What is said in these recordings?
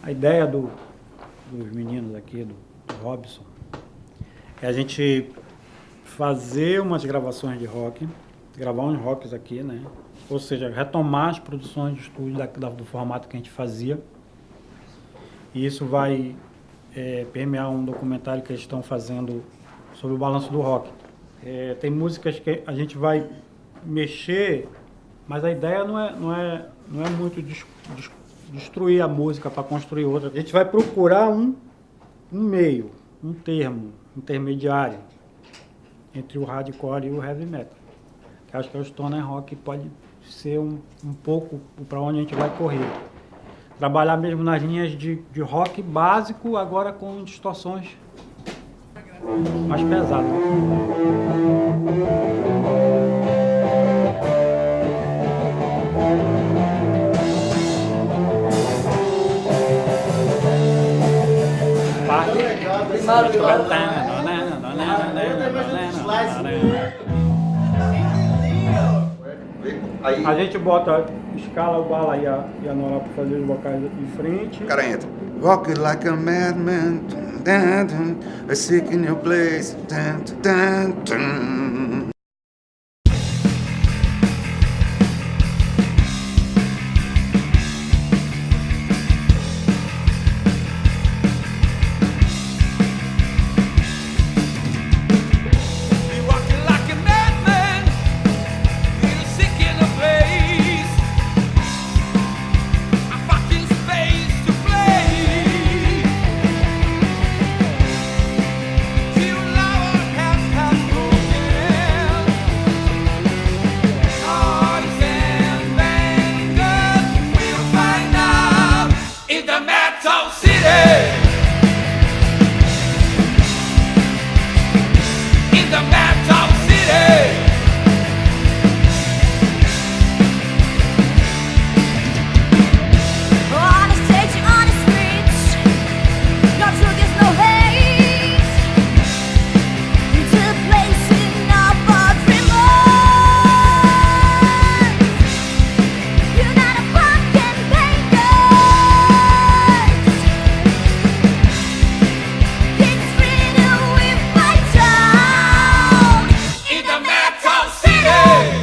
A ideia dos meninos aqui, do Robson, é a gente fazer umas gravações de rock, gravar uns rocks aqui, né? Ou seja, retomar as produções de estúdio do formato que a gente fazia. E isso vai permear um documentário que eles estão fazendo sobre o balanço do rock. Tem músicas que a gente vai mexer, mas a ideia não é muito destruir a música para construir outra. A gente vai procurar um meio, um termo intermediário entre o hardcore e o heavy metal. Que acho que o stoner rock pode ser um pouco para onde a gente vai correr. Trabalhar mesmo nas linhas de rock básico, agora com distorções mais pesadas. A gente escala o Bala e a Nora para fazer os vocais de frente. O cara entra. Walking like a madman, I seek in your place.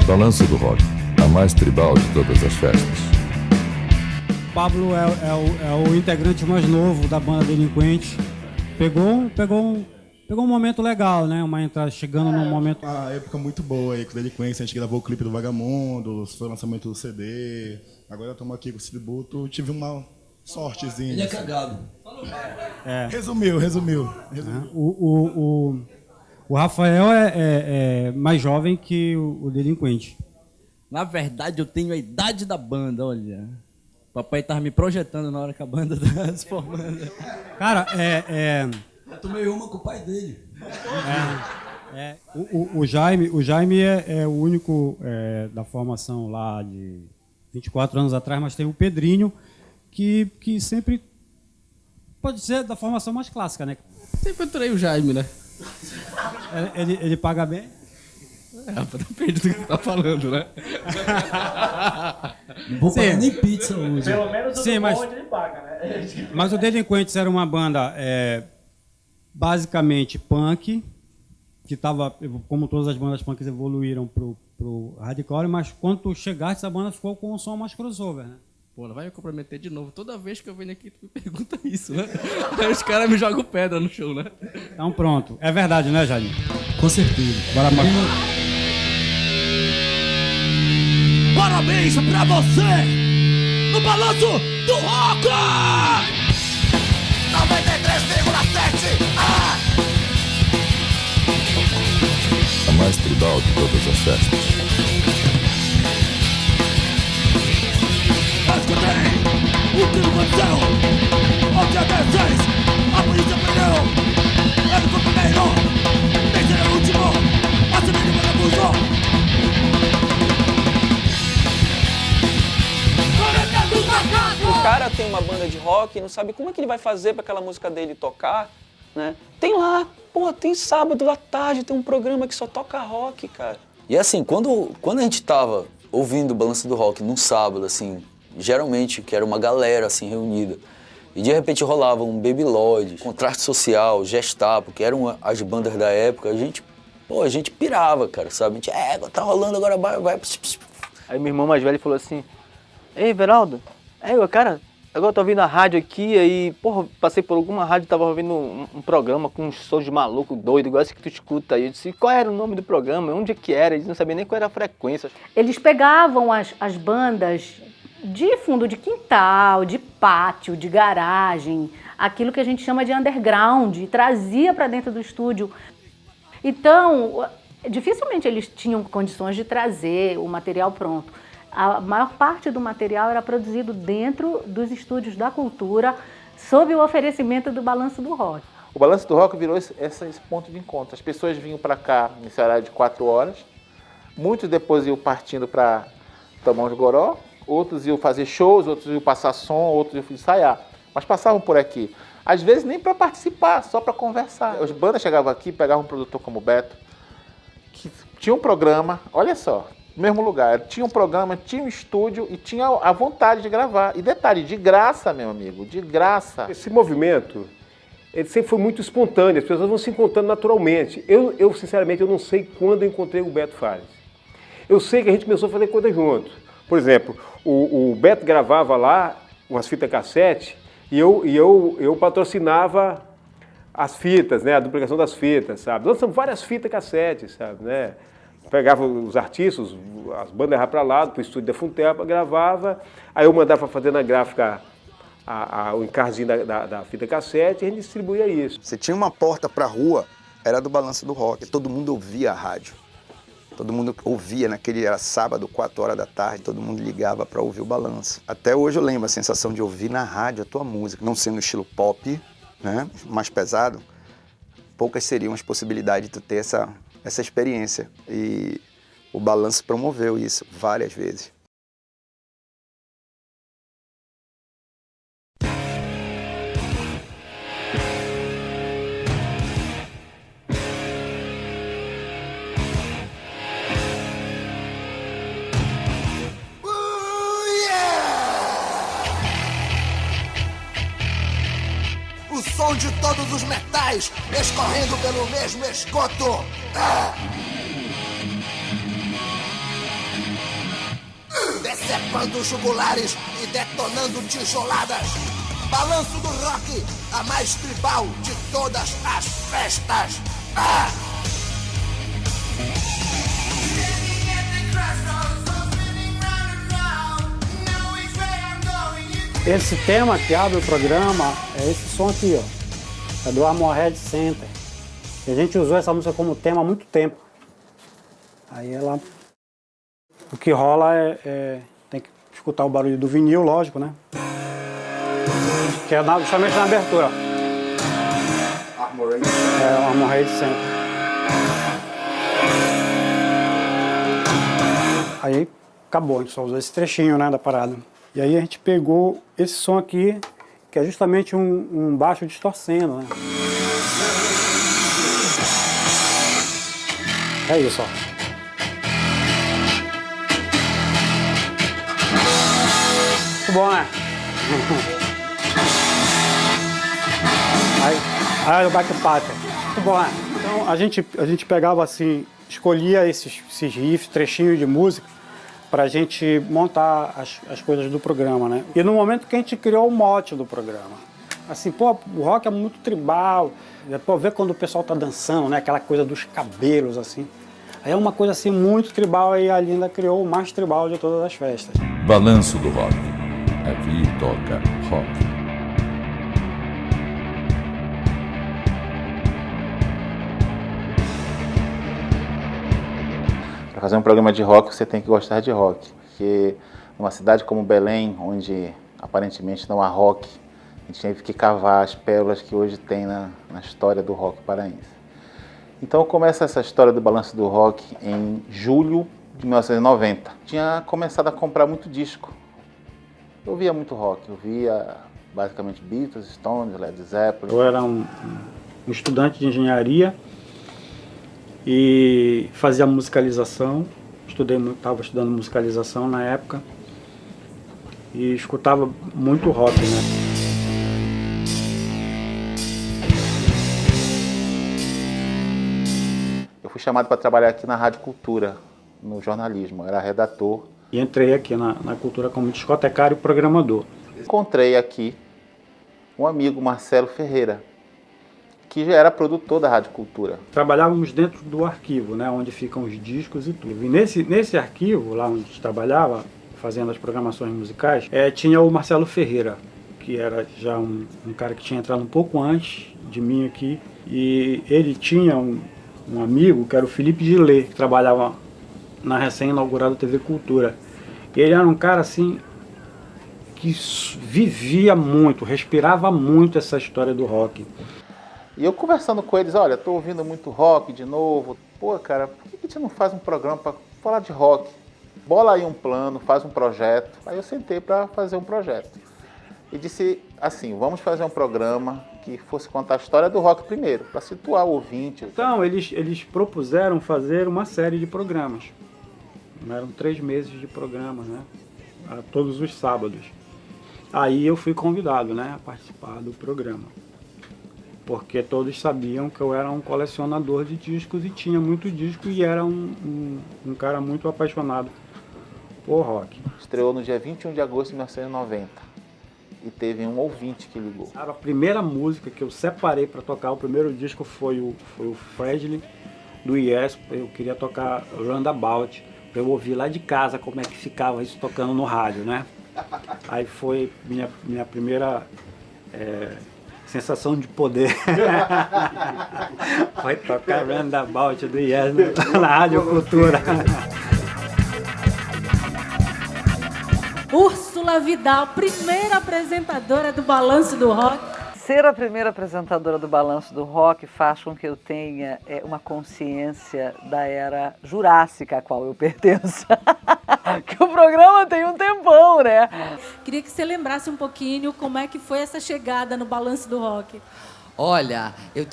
Balanço do Rock, a mais tribal de todas as festas. Pablo é o integrante mais novo da banda Delinquente. Pegou um momento legal, né? Uma entrada chegando num momento. Uma época muito boa aí com Delinquência. A gente gravou o clipe do Vagamundo, foi o lançamento do CD. Agora estamos aqui com esse tributo. Tive uma sortezinha. Ele é cagado. Resumiu. O Rafael é mais jovem que o Delinquente. Na verdade, eu tenho a idade da banda, olha. Papai tava me projetando na hora que a banda tá se formando. Cara, Eu tomei uma com o pai dele. O Jaime é o único da formação lá de 24 anos atrás, mas tem o Pedrinho, que sempre pode ser da formação mais clássica, né? Sempre aturei o Jaime, né? Ele paga bem? Depende do que você tá falando, né? Não vou pagar nem pizza hoje. Pelo menos o Sim, bonde ele paga, né? Mas o Delinquentes era uma banda basicamente punk, que estava, como todas as bandas punks evoluíram pro hardcore, mas quando tu chegaste, a banda ficou com um som mais crossover, né? Pô, não vai me comprometer de novo. Toda vez que eu venho aqui, tu me pergunta isso, né? Aí os caras me jogam pedra no show, né? Então pronto. É verdade, né, Jaime? Com certeza. Bora, Parabéns pra você no Balanço do Rock! 93,7! A mais tribal de todas as festas. Escutei o que aconteceu. Ao dia 16, a polícia prendeu. Ele foi o primeiro, nem será o último. A civil me acusou. O cara tem uma banda de rock e não sabe como é que ele vai fazer para aquela música dele tocar, né? Tem lá, pô, tem sábado à tarde, tem um programa que só toca rock, cara. E assim, quando a gente tava ouvindo o Balanço do Rock num sábado, assim, geralmente, que era uma galera, assim, reunida, E de repente rolava um Baby Lloyd, Contraste Social, Gestapo, que eram as bandas da época. A gente pirava, cara, sabe? A gente, tá rolando, agora vai. Aí meu irmão mais velho falou assim, ei, Everaldo, cara, agora eu tô ouvindo a rádio aqui, aí, porra, passei por alguma rádio, tava ouvindo um programa com uns sons de maluco doido, igual esse que tu escuta aí. Eu disse, qual era o nome do programa, onde é que era? Eles não sabiam nem qual era a frequência. Eles pegavam as bandas de fundo de quintal, de pátio, de garagem, aquilo que a gente chama de underground, e trazia para dentro do estúdio. Então, dificilmente eles tinham condições de trazer o material pronto. A maior parte do material era produzido dentro dos estúdios da cultura, sob o oferecimento do Balanço do Rock. O Balanço do Rock virou esse ponto de encontro. As pessoas vinham para cá nesse horário de 4 horas, muitos depois iam partindo para tomar uns goró, outros iam fazer shows, outros iam passar som, outros iam ensaiar. Mas passavam por aqui. Às vezes nem para participar, só para conversar. As bandas chegavam aqui, pegavam um produtor como o Beto, que tinha um programa, olha só, no mesmo lugar, tinha um programa, tinha um estúdio e tinha a vontade de gravar. E detalhe, de graça, meu amigo, de graça. Esse movimento, ele sempre foi muito espontâneo, as pessoas vão se encontrando naturalmente. Eu sinceramente, eu não sei quando eu encontrei o Beto Fares. Eu sei que a gente começou a fazer coisa junto. Por exemplo, o Beto gravava lá umas fitas cassete e eu patrocinava as fitas, né, a duplicação das fitas, sabe? Lançamos várias fitas cassete, sabe, né? Pegava os artistas, as bandas iam para lá, para o estúdio da Funterpa, gravava, aí eu mandava fazer na gráfica o encarzinho da fita cassete e a gente distribuía isso. Se tinha uma porta para a rua, era do Balanço do Rock. Todo mundo ouvia a rádio. Todo mundo ouvia, era sábado, 4 horas da tarde, todo mundo ligava para ouvir o Balanço. Até hoje eu lembro a sensação de ouvir na rádio a tua música, não sendo estilo pop, né, mais pesado, poucas seriam as possibilidades de tu ter essa experiência. E o Balanço promoveu isso várias vezes. O som de todos os metais escorrendo pelo mesmo esgoto. Decepando os jugulares e detonando tijoladas. Balanço do Rock, a mais tribal de todas as festas. Esse tema que abre o programa é esse som aqui, ó. É do Armorhead Center. E a gente usou essa música como tema há muito tempo. Aí ela... O que rola tem que escutar o barulho do vinil, lógico, né? Que é justamente na abertura. Armorhead. É o Armorhead Center. Aí acabou, a gente só usou esse trechinho, né, da parada. E aí a gente pegou esse som aqui, que é justamente um baixo distorcendo, né? É isso, ó. Muito bom, né? Aí o backpack. Muito bom, né? Então a gente pegava assim, escolhia esses riffs, trechinhos de música, pra gente montar as coisas do programa, né? E no momento que a gente criou o mote do programa. Assim, pô, o rock é muito tribal. Pô, ver quando o pessoal tá dançando, né? Aquela coisa dos cabelos, assim. Aí é uma coisa assim muito tribal e a Linda criou o mais tribal de todas as festas. Balanço do Rock. Aqui toca rock. Para fazer um programa de rock, você tem que gostar de rock. Porque numa cidade como Belém, onde aparentemente não há rock, a gente teve que cavar as pérolas que hoje tem na história do rock paraense. Então começa essa história do Balanço do Rock em julho de 1990. Tinha começado a comprar muito disco. Eu via muito rock, eu via basicamente Beatles, Stones, Led Zeppelin. Eu era um estudante de engenharia e fazia musicalização. Estava estudando musicalização na época e escutava muito rock, né? fui chamado para trabalhar aqui na Rádio Cultura, no jornalismo, era redator. E entrei aqui na Cultura como discotecário e programador. Encontrei aqui um amigo, Marcelo Ferreira, que já era produtor da Rádio Cultura. Trabalhávamos dentro do arquivo, né, onde ficam os discos e tudo. E nesse arquivo, lá onde a gente trabalhava, fazendo as programações musicais, tinha o Marcelo Ferreira, que era já um cara que tinha entrado um pouco antes de mim aqui. E ele tinha um amigo, que era o Felipe Gillet, que trabalhava na recém-inaugurada TV Cultura. E ele era um cara assim que vivia muito, respirava muito essa história do rock. E eu conversando com eles, olha, tô ouvindo muito rock de novo. Pô, cara, por que a gente não faz um programa para falar de rock? Bola aí um plano, faz um projeto. Aí eu sentei para fazer um projeto. E disse assim, vamos fazer um programa que fosse contar a história do rock primeiro, para situar o ouvinte. Então, eles propuseram fazer uma série de programas. Eram 3 meses de programas, né? Todos os sábados. Aí eu fui convidado, né, a participar do programa. Porque todos sabiam que eu era um colecionador de discos e tinha muito disco e era um cara muito apaixonado por rock. Estreou no dia 21 de agosto de 1990 e teve um ouvinte que ligou. A primeira música que eu separei para tocar, o primeiro disco foi o Fragile, do Yes. Eu queria tocar Roundabout, para eu ouvir lá de casa como é que ficava isso tocando no rádio, né? Aí foi minha primeira sensação de poder. Foi tocar Roundabout do Yes na Rádio Cultura. Úrsula Vidal, primeira apresentadora do Balanço do Rock. Ser a primeira apresentadora do Balanço do Rock faz com que eu tenha uma consciência da era jurássica a qual eu pertenço. Que o programa tem um tempão, né? Queria que você lembrasse um pouquinho como é que foi essa chegada no Balanço do Rock. Olha, eu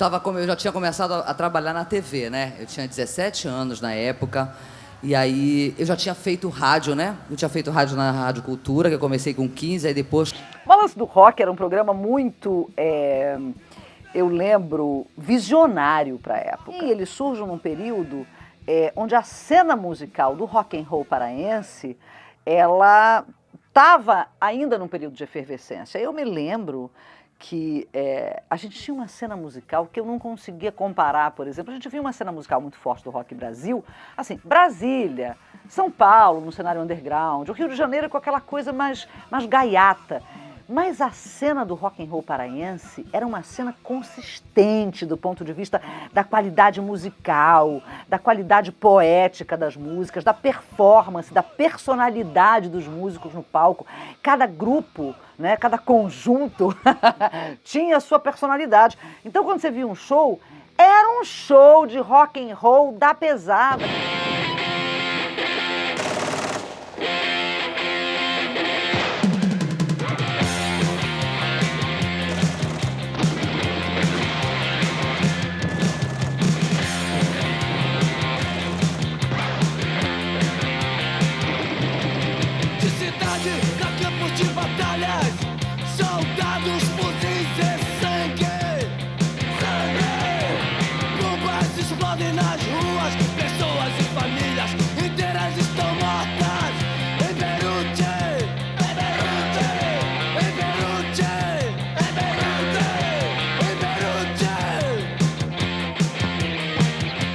já tinha começado a trabalhar na TV, né? Eu tinha 17 anos na época. E aí, eu já tinha feito rádio, né? Eu tinha feito rádio na Rádio Cultura, que eu comecei com 15, aí depois... O Balanço do Rock era um programa muito, eu lembro, visionário para a época. E ele surge num período onde a cena musical do rock and roll paraense, ela estava ainda num período de efervescência. Eu me lembro que a gente tinha uma cena musical que eu não conseguia comparar, por exemplo. A gente via uma cena musical muito forte do Rock Brasil, assim, Brasília, São Paulo no cenário underground, o Rio de Janeiro com aquela coisa mais gaiata. Mas a cena do rock and roll paraense era uma cena consistente do ponto de vista da qualidade musical, da qualidade poética das músicas, da performance, da personalidade dos músicos no palco. Cada grupo, né, cada conjunto tinha a sua personalidade. Então, quando você via um show, era um show de rock and roll da pesada.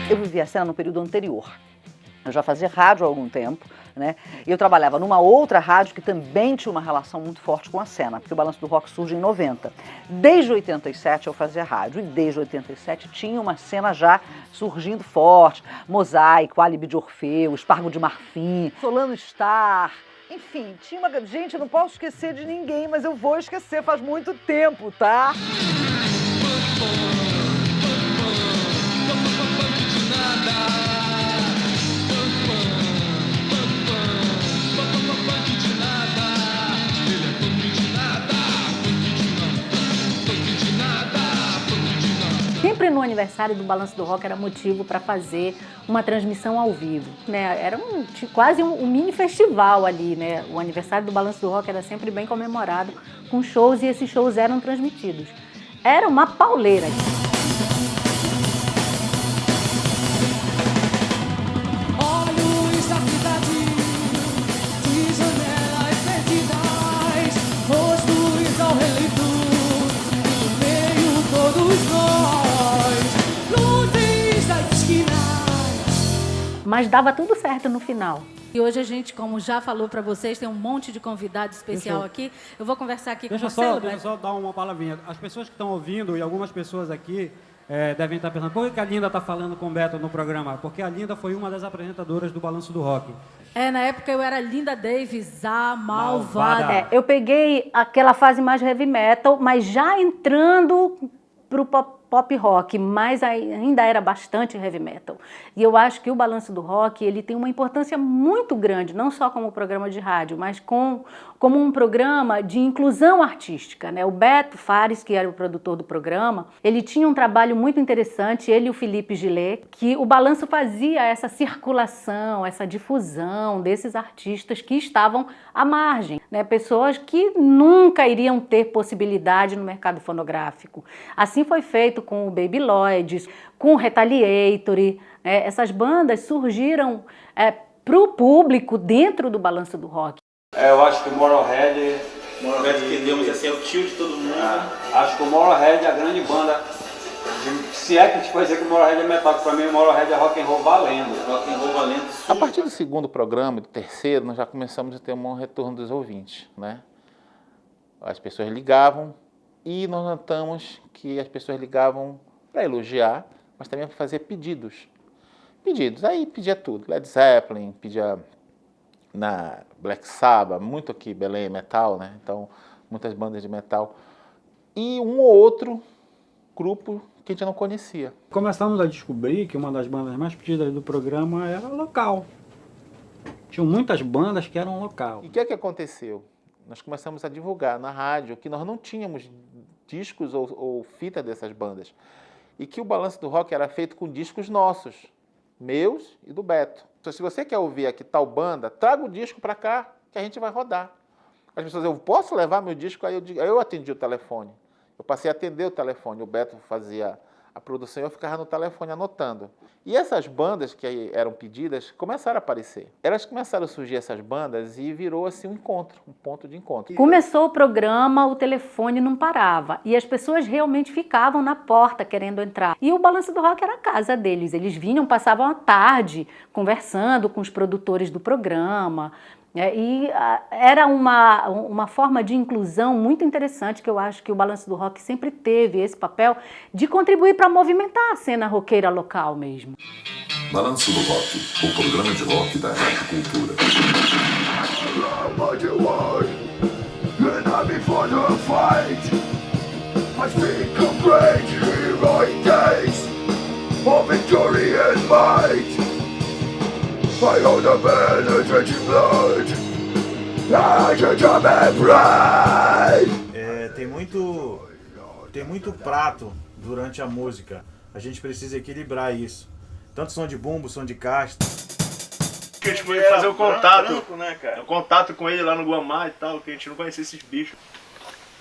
Eu vivi a cena no período anterior. Eu já fazia rádio há algum tempo, né? E eu trabalhava numa outra rádio que também tinha uma relação muito forte com a cena, porque o Balanço do Rock surge em 90. Desde 87 eu fazia rádio e desde 87 tinha uma cena já surgindo forte. Mosaico, Álibi de Orfeu, Espargo de Marfim, Solano Star... Enfim, tinha uma... Gente, eu não posso esquecer de ninguém, mas eu vou esquecer, faz muito tempo, tá? Sempre no aniversário do Balanço do Rock era motivo para fazer uma transmissão ao vivo, né? Era quase um mini festival ali, né? O aniversário do Balanço do Rock era sempre bem comemorado com shows e esses shows eram transmitidos. Era uma pauleira. mas dava tudo certo no final. E hoje a gente, como já falou para vocês, tem um monte de convidado especial aqui. Eu vou conversar aqui com o Marcelo. Deixa eu só dar uma palavrinha. As pessoas que estão ouvindo, e algumas pessoas aqui devem estar pensando, por que a Linda está falando com o Beto no programa? Porque a Linda foi uma das apresentadoras do Balanço do Rock. Na época eu era Linda Davis, a malvada. Eu peguei aquela fase mais heavy metal, mas já entrando pro pop rock, mas ainda era bastante heavy metal. E eu acho que o Balanço do Rock, ele tem uma importância muito grande, não só como programa de rádio, mas como um programa de inclusão artística, né? O Beto Fares, que era o produtor do programa, ele tinha um trabalho muito interessante, ele e o Felipe Gillet, que o Balanço fazia essa circulação, essa difusão desses artistas que estavam à margem, né? Pessoas que nunca iriam ter possibilidade no mercado fonográfico. Assim foi feito com o Baby Lloyd, com o Retaliatory. Essas bandas surgiram para o público dentro do Balanço do Rock. Eu acho que o Motorhead... que digamos assim, é o tio de todo mundo. Acho que o Motorhead é a grande banda. Se é que a gente pode dizer que o Motorhead é metal, que para mim o Motorhead é rock and roll valendo. Rock and roll valendo. A partir do segundo programa, do terceiro, nós já começamos a ter um retorno dos ouvintes, né? As pessoas ligavam e nós notamos que as pessoas ligavam para elogiar, mas também para fazer pedidos. Aí pedia tudo. Led Zeppelin, pedia na Black Sabbath, muito aqui, Belém, metal, né? Então, muitas bandas de metal. E um ou outro grupo que a gente não conhecia. Começamos a descobrir que uma das bandas mais pedidas do programa era local. Tinham muitas bandas que eram local. E o que é que aconteceu? Nós começamos a divulgar na rádio que nós não tínhamos discos ou fita dessas bandas. E que o Balanço do Rock era feito com discos nossos, meus e do Beto. Então, se você quer ouvir aqui tal banda, traga o disco para cá que a gente vai rodar. As pessoas, eu posso levar meu disco? Aí eu atendi o telefone. Eu passei a atender o telefone. O Beto fazia a produção e eu ficava no telefone anotando. E essas bandas que eram pedidas começaram a aparecer. Elas começaram a surgir, essas bandas, e virou assim um encontro, um ponto de encontro. Começou o programa, o telefone não parava. E as pessoas realmente ficavam na porta querendo entrar. E o Balanço do Rock era a casa deles. Eles vinham, passavam a tarde conversando com os produtores do programa. E era uma forma de inclusão muito interessante, que eu acho que o Balanço do Rock sempre teve esse papel de contribuir para movimentar a cena roqueira local mesmo. Balanço do Rock, o programa de rock da Rádio Cultura. I hold a penetrating blood. Tem muito prato durante a música. A gente precisa equilibrar isso. Tanto som de bumbo, som de caixa. Que a gente foi fazer o contato, né, cara? O contato com ele lá no Guamá e tal, que a gente não conhecia esses bichos.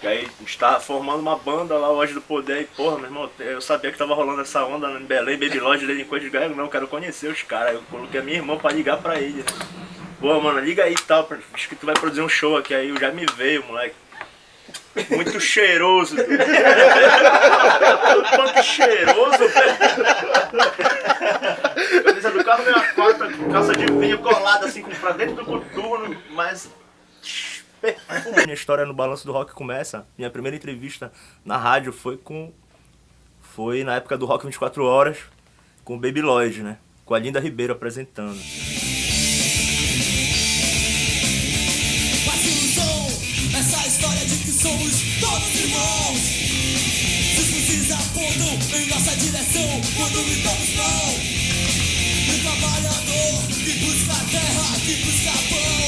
E aí a gente tava formando uma banda lá, o Ódio do Poder, e porra, meu irmão, eu sabia que tava rolando essa onda em Belém, Baby Lloyd, delinquente de galera, não, quero conhecer os caras. Eu coloquei a minha irmã pra ligar pra ele, né? Pô, mano, liga aí e tal, acho que tu vai produzir um show aqui, aí já me veio, moleque. Muito cheiroso. Quanto cheiroso, velho. Camisa do carro, minha quarta, calça de vinho colada assim pra dentro do coturno, mas... Minha história no Balanço do Rock começa. Minha primeira entrevista na rádio foi na época do Rock 24 Horas, com o Baby Lloyd, né? Com a Linda Ribeiro apresentando. Essa história de que somos todos irmãos. Os fuzis apontam em nossa direção quando gritamos não. O trabalhador que busca a terra, que busca pão,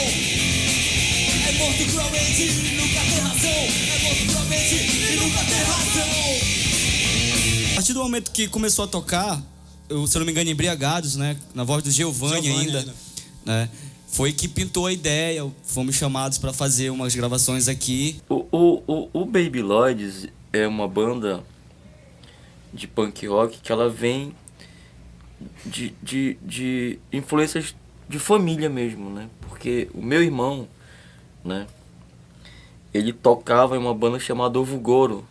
é morto cruelmente e nunca tem razão. É morto cruelmente e nunca tem razão. A partir do momento que começou a tocar, se eu não me engano, Embriagados, né? Na voz do Giovanni ainda. Né? Foi que pintou a ideia, fomos chamados para fazer umas gravações aqui. O Baby Lloyd é uma banda de punk rock que ela vem de influências de família mesmo, né? Porque o meu irmão, né? Ele tocava em uma banda chamada Ovo Goro.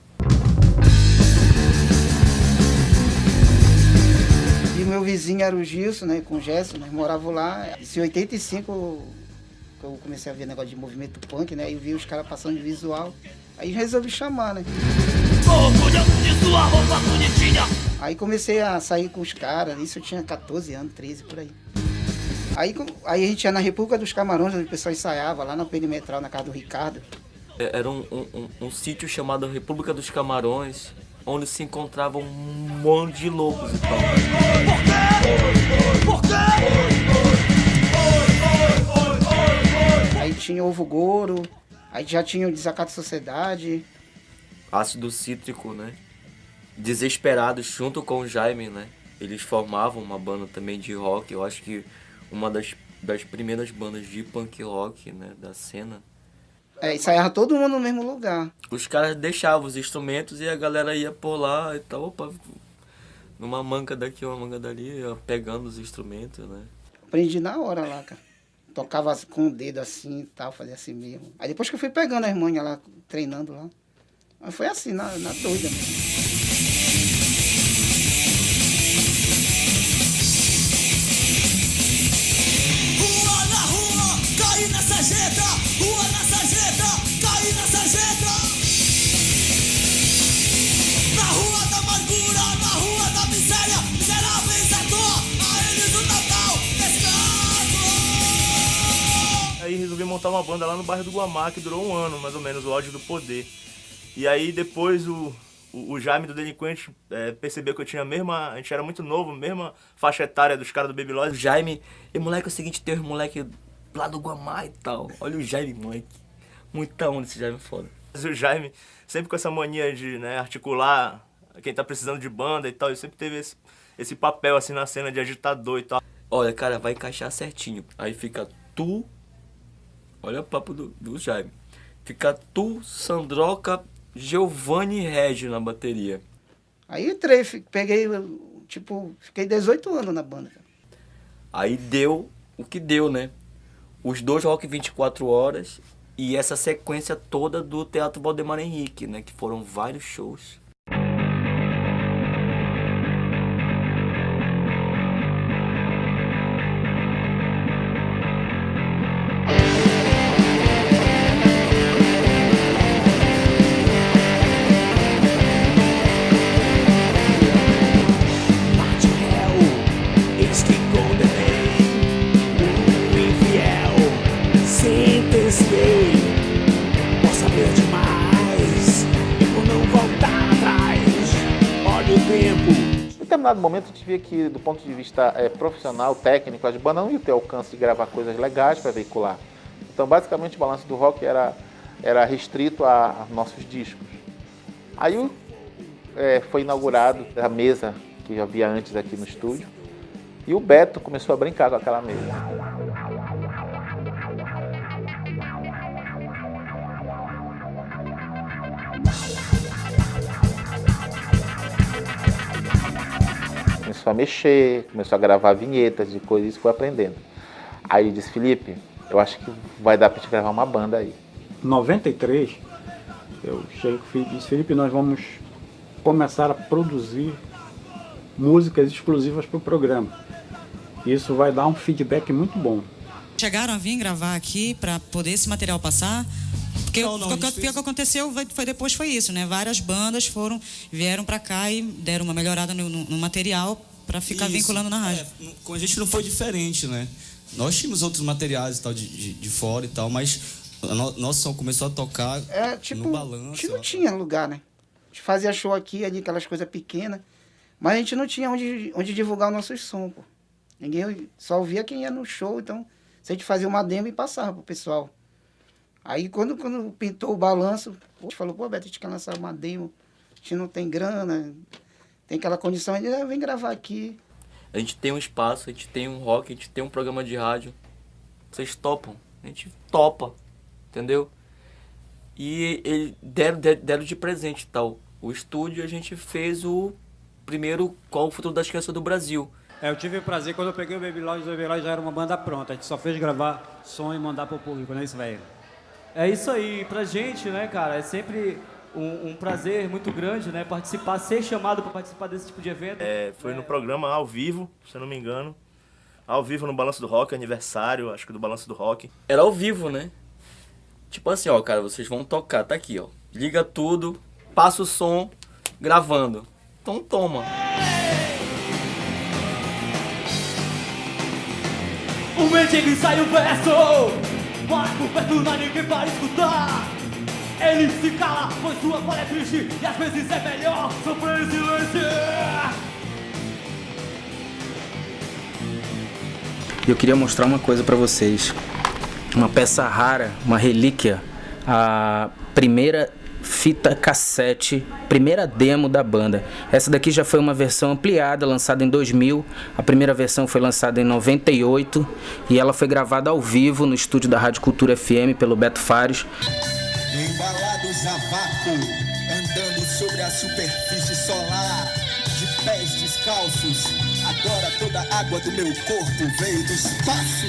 E meu meu vizinho era o Gilson, né, com o Gerson, nós morávamos lá. Isso em 85 eu comecei a ver negócio de movimento punk, né, e vi os caras passando de visual. Aí resolvi chamar, né. Aí comecei a sair com os caras, isso eu tinha 14 anos, 13, por aí. Aí a gente ia na República dos Camarões, onde o pessoal ensaiava, lá na Perimetral, na casa do Ricardo. Era um sítio chamado República dos Camarões, onde se encontravam um monte de loucos e tal. Aí tinha Ovo Goro, aí já tinha o Desacato Sociedade. Ácido Cítrico, né? Desesperados, junto com o Jaime, né? Eles formavam uma banda também de rock. Eu acho que uma das primeiras bandas de punk rock, né? Da cena. Ensaiava todo mundo no mesmo lugar. Os caras deixavam os instrumentos e a galera ia por lá e tal. Opa, numa manga daqui, uma manga dali, ia pegando os instrumentos, né? Aprendi na hora lá, cara. Tocava com o dedo assim e tal, fazia assim mesmo. Aí depois que eu fui pegando as manhas lá, treinando lá. Mas foi assim, na doida mesmo. Rua na rua, caí na sarjeta. Rua na sarjeta, caí na sarjeta. Na rua da amargura, na rua da miséria, miseráveis à toa, a eles do Natal, descanso. Aí resolvi montar uma banda lá no bairro do Guamá, que durou 1 ano, mais ou menos, o Ódio do Poder. E aí depois o Jaime do Delinquente percebeu que eu tinha a gente era muito novo, mesma faixa etária dos caras do Babylon. O Jaime, e moleque, é o seguinte, tem os moleque lá do Guamá e tal. Olha o Jaime, moleque. Muita onda esse Jaime foda. Mas o Jaime, sempre com essa mania de, né, articular quem tá precisando de banda e tal, ele sempre teve esse papel assim na cena de agitador e tal. Olha, cara, vai encaixar certinho. Aí fica tu, olha o papo do Jaime. Fica tu, Sandroca, Giovanni e Régio na bateria. Aí entrei, peguei, fiquei 18 anos na banda. Aí deu o que deu, né? Os 2 Rock 24 horas e essa sequência toda do Teatro Valdemar Henrique, né? Que foram vários shows. Em determinado momento a gente via que, do ponto de vista profissional, técnico, as bandas não iam ter alcance de gravar coisas legais para veicular. Então, basicamente, o balanço do rock era restrito a nossos discos. Aí foi inaugurado a mesa que havia antes aqui no estúdio e o Beto começou a brincar com aquela mesa. Começou a mexer, começou a gravar vinhetas e coisas, e foi aprendendo. Aí disse, Felipe, eu acho que vai dar pra gente gravar uma banda aí. Em 93, eu cheguei e disse, Felipe, nós vamos começar a produzir músicas exclusivas para o programa. Isso vai dar um feedback muito bom. Chegaram a vir gravar aqui para poder esse material passar? Porque o que aconteceu foi isso, né? Várias bandas vieram para cá e deram uma melhorada no material para ficar vinculando na rádio. Com a gente não foi diferente, né? Nós tínhamos outros materiais e tal de fora e tal, mas nosso som começou a tocar no balanço. Não tinha lugar, né? A gente fazia show aqui, ali, aquelas coisas pequenas, mas a gente não tinha onde divulgar o nosso som, pô. Ninguém só ouvia quem ia no show, então a gente fazia uma demo e passava pro pessoal. Aí quando pintou o balanço, a gente falou, pô, Beto, a gente quer lançar uma demo, a gente não tem grana, tem aquela condição, ele vem gravar aqui. A gente tem um espaço, a gente tem um rock, a gente tem um programa de rádio. Vocês topam? A gente topa, entendeu? E eles deram de presente tal. O estúdio a gente fez o primeiro Qual o Futuro das Crianças do Brasil. Eu tive o prazer, quando eu peguei o Babylon já era uma banda pronta. A gente só fez gravar som e mandar pro público, não é isso, velho? É isso aí, pra gente, né, cara, é sempre um prazer muito grande, né? Participar, ser chamado para participar desse tipo de evento. Foi no programa ao vivo, se eu não me engano. Ao vivo no Balanço do Rock, aniversário, acho que do Balanço do Rock. Era ao vivo, né? Tipo assim, ó, cara, vocês vão tocar, tá aqui, ó. Liga tudo, passa o som, gravando. Então toma. O mendigo ensaia o verso, mas por perto não há ninguém para escutar. Ele se cala, pois sua voz é triste e às vezes é melhor sofrer em silêncio. Eu queria mostrar uma coisa pra vocês. Uma peça rara, uma relíquia. A primeira fita cassete, primeira demo da banda. Essa daqui já foi uma versão ampliada, lançada em 2000. A primeira versão foi lançada em 98 e ela foi gravada ao vivo no estúdio da Rádio Cultura FM pelo Beto Fares. Embalados a vácuo, andando sobre a superfície solar, de pés descalços, agora toda a água do meu corpo veio do espaço.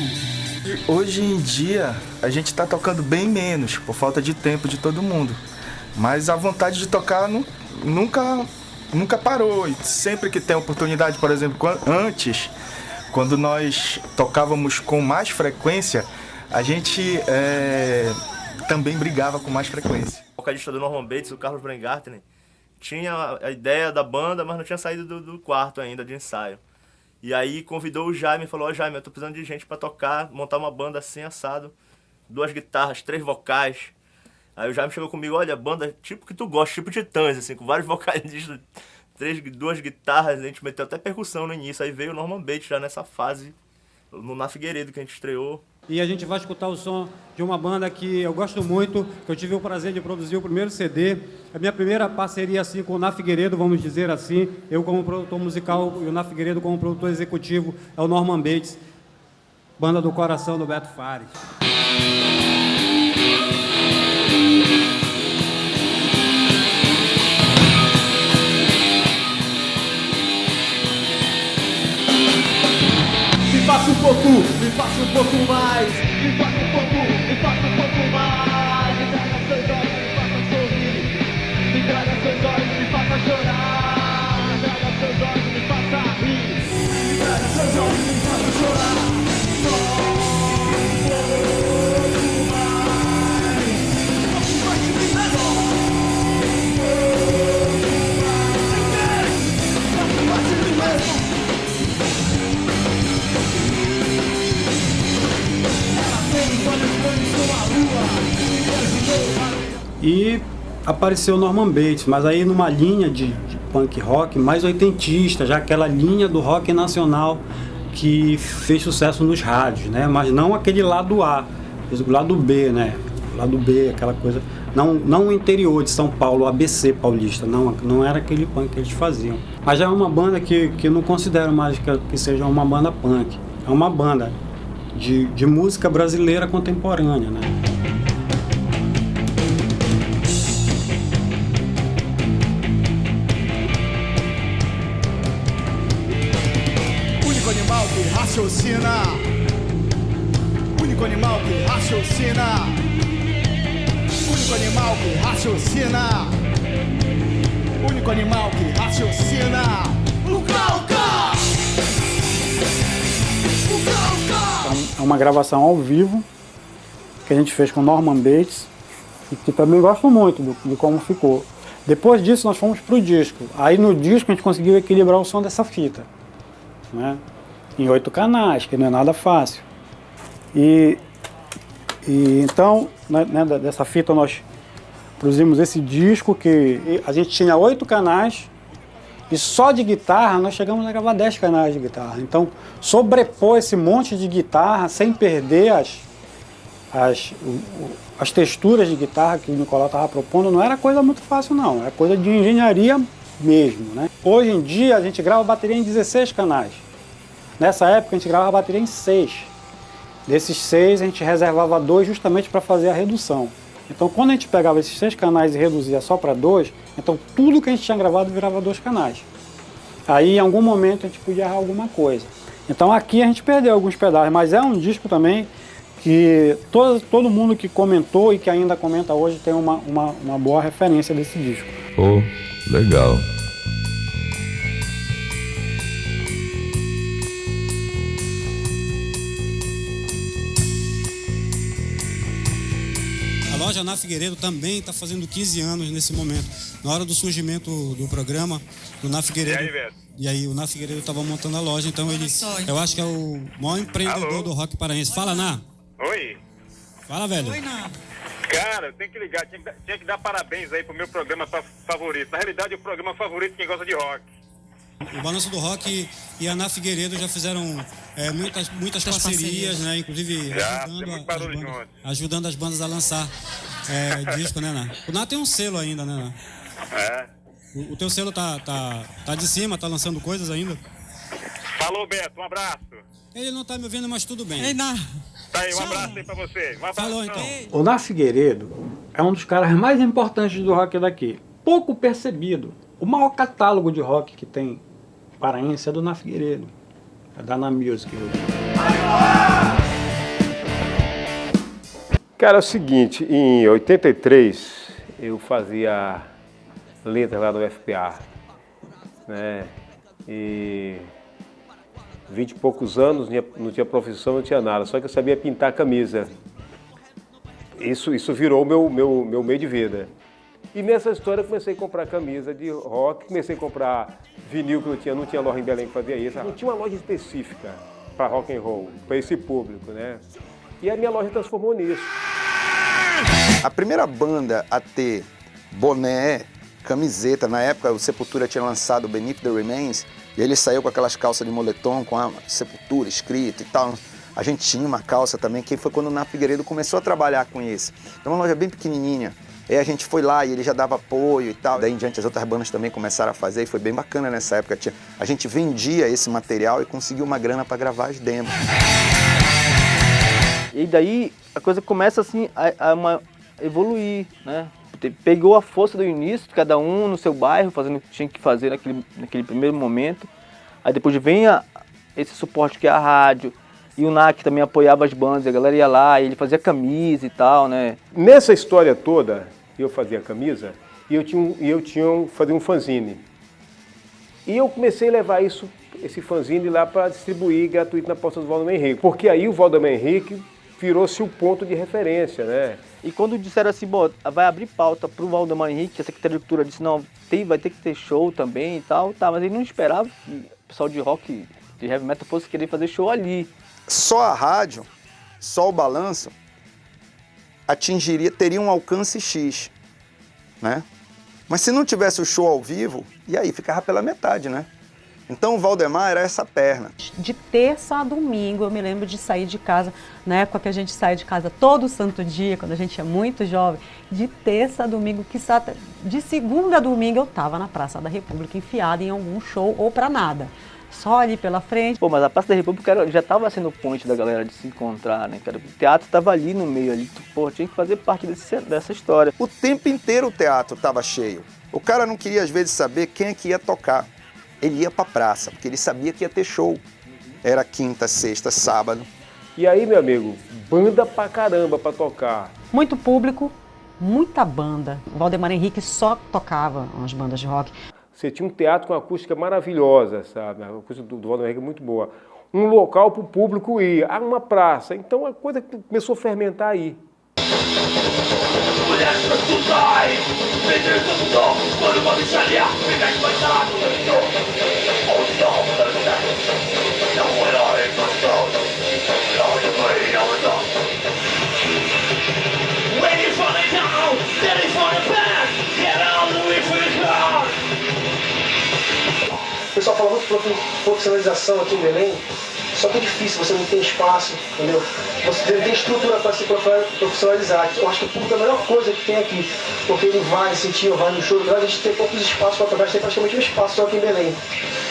Hoje em dia, a gente tá tocando bem menos, por falta de tempo de todo mundo. Mas a vontade de tocar nunca parou. E sempre que tem oportunidade, por exemplo, antes, quando nós tocávamos com mais frequência, a gente também brigava com mais frequência. O vocalista do Norman Bates, o Carlos Brengarten, tinha a ideia da banda, mas não tinha saído do quarto ainda de ensaio. E aí convidou o Jaime e falou: ó, Jaime, eu tô precisando de gente pra tocar, montar uma banda assim, assado, 2 guitarras, 3 vocais. Aí o Jaime chegou comigo: olha, banda tipo que tu gosta, tipo Titãs, assim, com vários vocalistas, 2 guitarras, a gente meteu até percussão no início. Aí veio o Norman Bates já nessa fase, no Na Figueiredo, que a gente estreou. E a gente vai escutar o som de uma banda que eu gosto muito, que eu tive o prazer de produzir o primeiro CD. A minha primeira parceria assim com o Na Figueiredo, vamos dizer assim, eu como produtor musical e o Na Figueiredo como produtor executivo, é o Norman Bates, banda do coração do Beto Fares. Me faça um pouco mais, me faça um pouco mais. Me traga seus olhos, me faça sorrir. Me traga seus olhos, me faça chorar. Me traga seus olhos, me faça rir. Me traga seus olhos, me faça chorar. Só um pouco mais. Um pouco mais de mim mesmo. Um pouco mais de mim mesmo. E apareceu o Norman Bates, mas aí numa linha de punk rock mais oitentista, já aquela linha do rock nacional que fez sucesso nos rádios, né? Mas não aquele lado A, o lado B, né? O lado B, aquela coisa, não o interior de São Paulo, o ABC paulista, não era aquele punk que eles faziam. Mas já é uma banda que eu não considero mais que seja uma banda punk, é uma banda de música brasileira contemporânea, né? Único animal que raciocina. Único animal que raciocina. Único animal que raciocina. Único animal que raciocina. O Cauca! O Cauca! É uma gravação ao vivo que a gente fez com o Norman Bates e que também gosto muito de como ficou. Depois disso nós fomos pro disco. Aí no disco a gente conseguiu equilibrar o som dessa fita, né? Em 8 canais, que não é nada fácil. E então, né, dessa fita nós produzimos esse disco que a gente tinha 8 canais e só de guitarra nós chegamos a gravar 10 canais de guitarra. Então, sobrepor esse monte de guitarra sem perder as texturas de guitarra que o Nicolau estava propondo não era coisa muito fácil, não. Era coisa de engenharia mesmo, né? Hoje em dia a gente grava bateria em 16 canais. Nessa época a gente gravava a bateria em 6. Desses 6 a gente reservava 2 justamente para fazer a redução. Então quando a gente pegava esses 6 canais e reduzia só para 2, então tudo que a gente tinha gravado virava 2 canais. Aí em algum momento a gente podia errar alguma coisa. Então aqui a gente perdeu alguns pedais, mas é um disco também que todo mundo que comentou e que ainda comenta hoje tem uma boa referência desse disco. Pô, legal. A loja Na Figueiredo também está fazendo 15 anos nesse momento. Na hora do surgimento do programa, do Na Figueiredo. E aí, Beto? E aí, o Na Figueiredo estava montando a loja, então ele, eu acho que é o maior empreendedor do rock paraense. Fala, Ná. Oi. Fala, velho. Oi, Ná. Cara, tem que ligar, tinha que dar parabéns aí pro meu programa favorito. Na realidade, é o programa favorito de quem gosta de rock. O Balanço do Rock e a Na Figueiredo já fizeram muitas parcerias, né? Inclusive ajudando as bandas a lançar disco, né, Ná? O Ná tem um selo ainda, né, Ná? É. O teu selo tá de cima, tá lançando coisas ainda? Falou, Beto, um abraço. Ele não tá me ouvindo, mas tudo bem. Ei, Ná. Tá aí, um abraço aí pra você. Um abraço. Falou, então. O Na Figueiredo é um dos caras mais importantes do rock daqui. Pouco percebido. O maior catálogo de rock que tem paraense é do Na Figueiredo. É da Na Music. Cara, é o seguinte, em 83 eu fazia letras lá no FPA, né? E 20 e poucos anos, não tinha profissão, não tinha nada, só que eu sabia pintar camisa. Isso virou o meu meio de vida. E nessa história eu comecei a comprar camisa de rock, comecei a comprar vinil, que não tinha loja em Belém que fazia isso. Não tinha uma loja específica para rock and roll, para esse público, né? E a minha loja transformou nisso. A primeira banda a ter boné, camiseta, na época o Sepultura tinha lançado o Beneath the Remains, e ele saiu com aquelas calças de moletom com a Sepultura escrito e tal. A gente tinha uma calça também, que foi quando o Na Figueiredo começou a trabalhar com isso. Então uma loja bem pequenininha. Aí a gente foi lá e ele já dava apoio e tal. Daí em diante as outras bandas também começaram a fazer e foi bem bacana nessa época. A gente vendia esse material e conseguiu uma grana para gravar as demos. E daí a coisa começa assim a evoluir, né? Pegou a força do início, cada um no seu bairro, fazendo o que tinha que fazer naquele primeiro momento. Aí depois vem esse suporte que é a rádio. E o NAC também apoiava as bandas, a galera ia lá, e ele fazia camisa e tal, né? Nessa história toda, eu fazia camisa e eu tinha fazer um fanzine. E eu comecei a levar esse fanzine lá para distribuir gratuito na posta do Valdemar Henrique. Porque aí o Valdemar Henrique virou-se o ponto de referência, né? E quando disseram assim, bom, vai abrir pauta pro Valdemar Henrique, a Secretaria de Cultura disse, não, vai ter que ter show também e tal, tá, mas ele não esperava que o pessoal de rock, de heavy metal fosse querer fazer show ali. Só a rádio, só o balanço, teria um alcance X, né? Mas se não tivesse o show ao vivo, e aí ficava pela metade, né? Então o Valdemar era essa perna. De terça a domingo, eu me lembro de sair de casa, na época que a gente saía de casa todo santo dia, quando a gente é muito jovem, de terça a domingo, de segunda a domingo eu estava na Praça da República, enfiada em algum show ou para nada. Só ali pela frente. Pô, mas a Praça da República já estava sendo o ponte da galera de se encontrar, né, cara? O teatro estava ali no meio, ali, pô, tinha que fazer parte dessa história. O tempo inteiro o teatro estava cheio. O cara não queria, às vezes, saber quem é que ia tocar. Ele ia pra praça, porque ele sabia que ia ter show. Era quinta, sexta, sábado. E aí, meu amigo, banda pra caramba pra tocar. Muito público, muita banda. O Valdemar Henrique só tocava as bandas de rock. Você tinha um teatro com uma acústica maravilhosa, sabe? A acústica do Valdemar Henrique é muito boa. Um local pro público ir, uma praça. Então a coisa começou a fermentar aí. O pessoal fala muito de profissionalização aqui em Belém, só que é difícil, você não tem espaço, entendeu? Você não tem estrutura para se profissionalizar. Eu acho que o público é a melhor coisa que tem aqui, porque ele vai no show, a gente tem poucos espaços para tocar, a gente tem praticamente um espaço só aqui em Belém,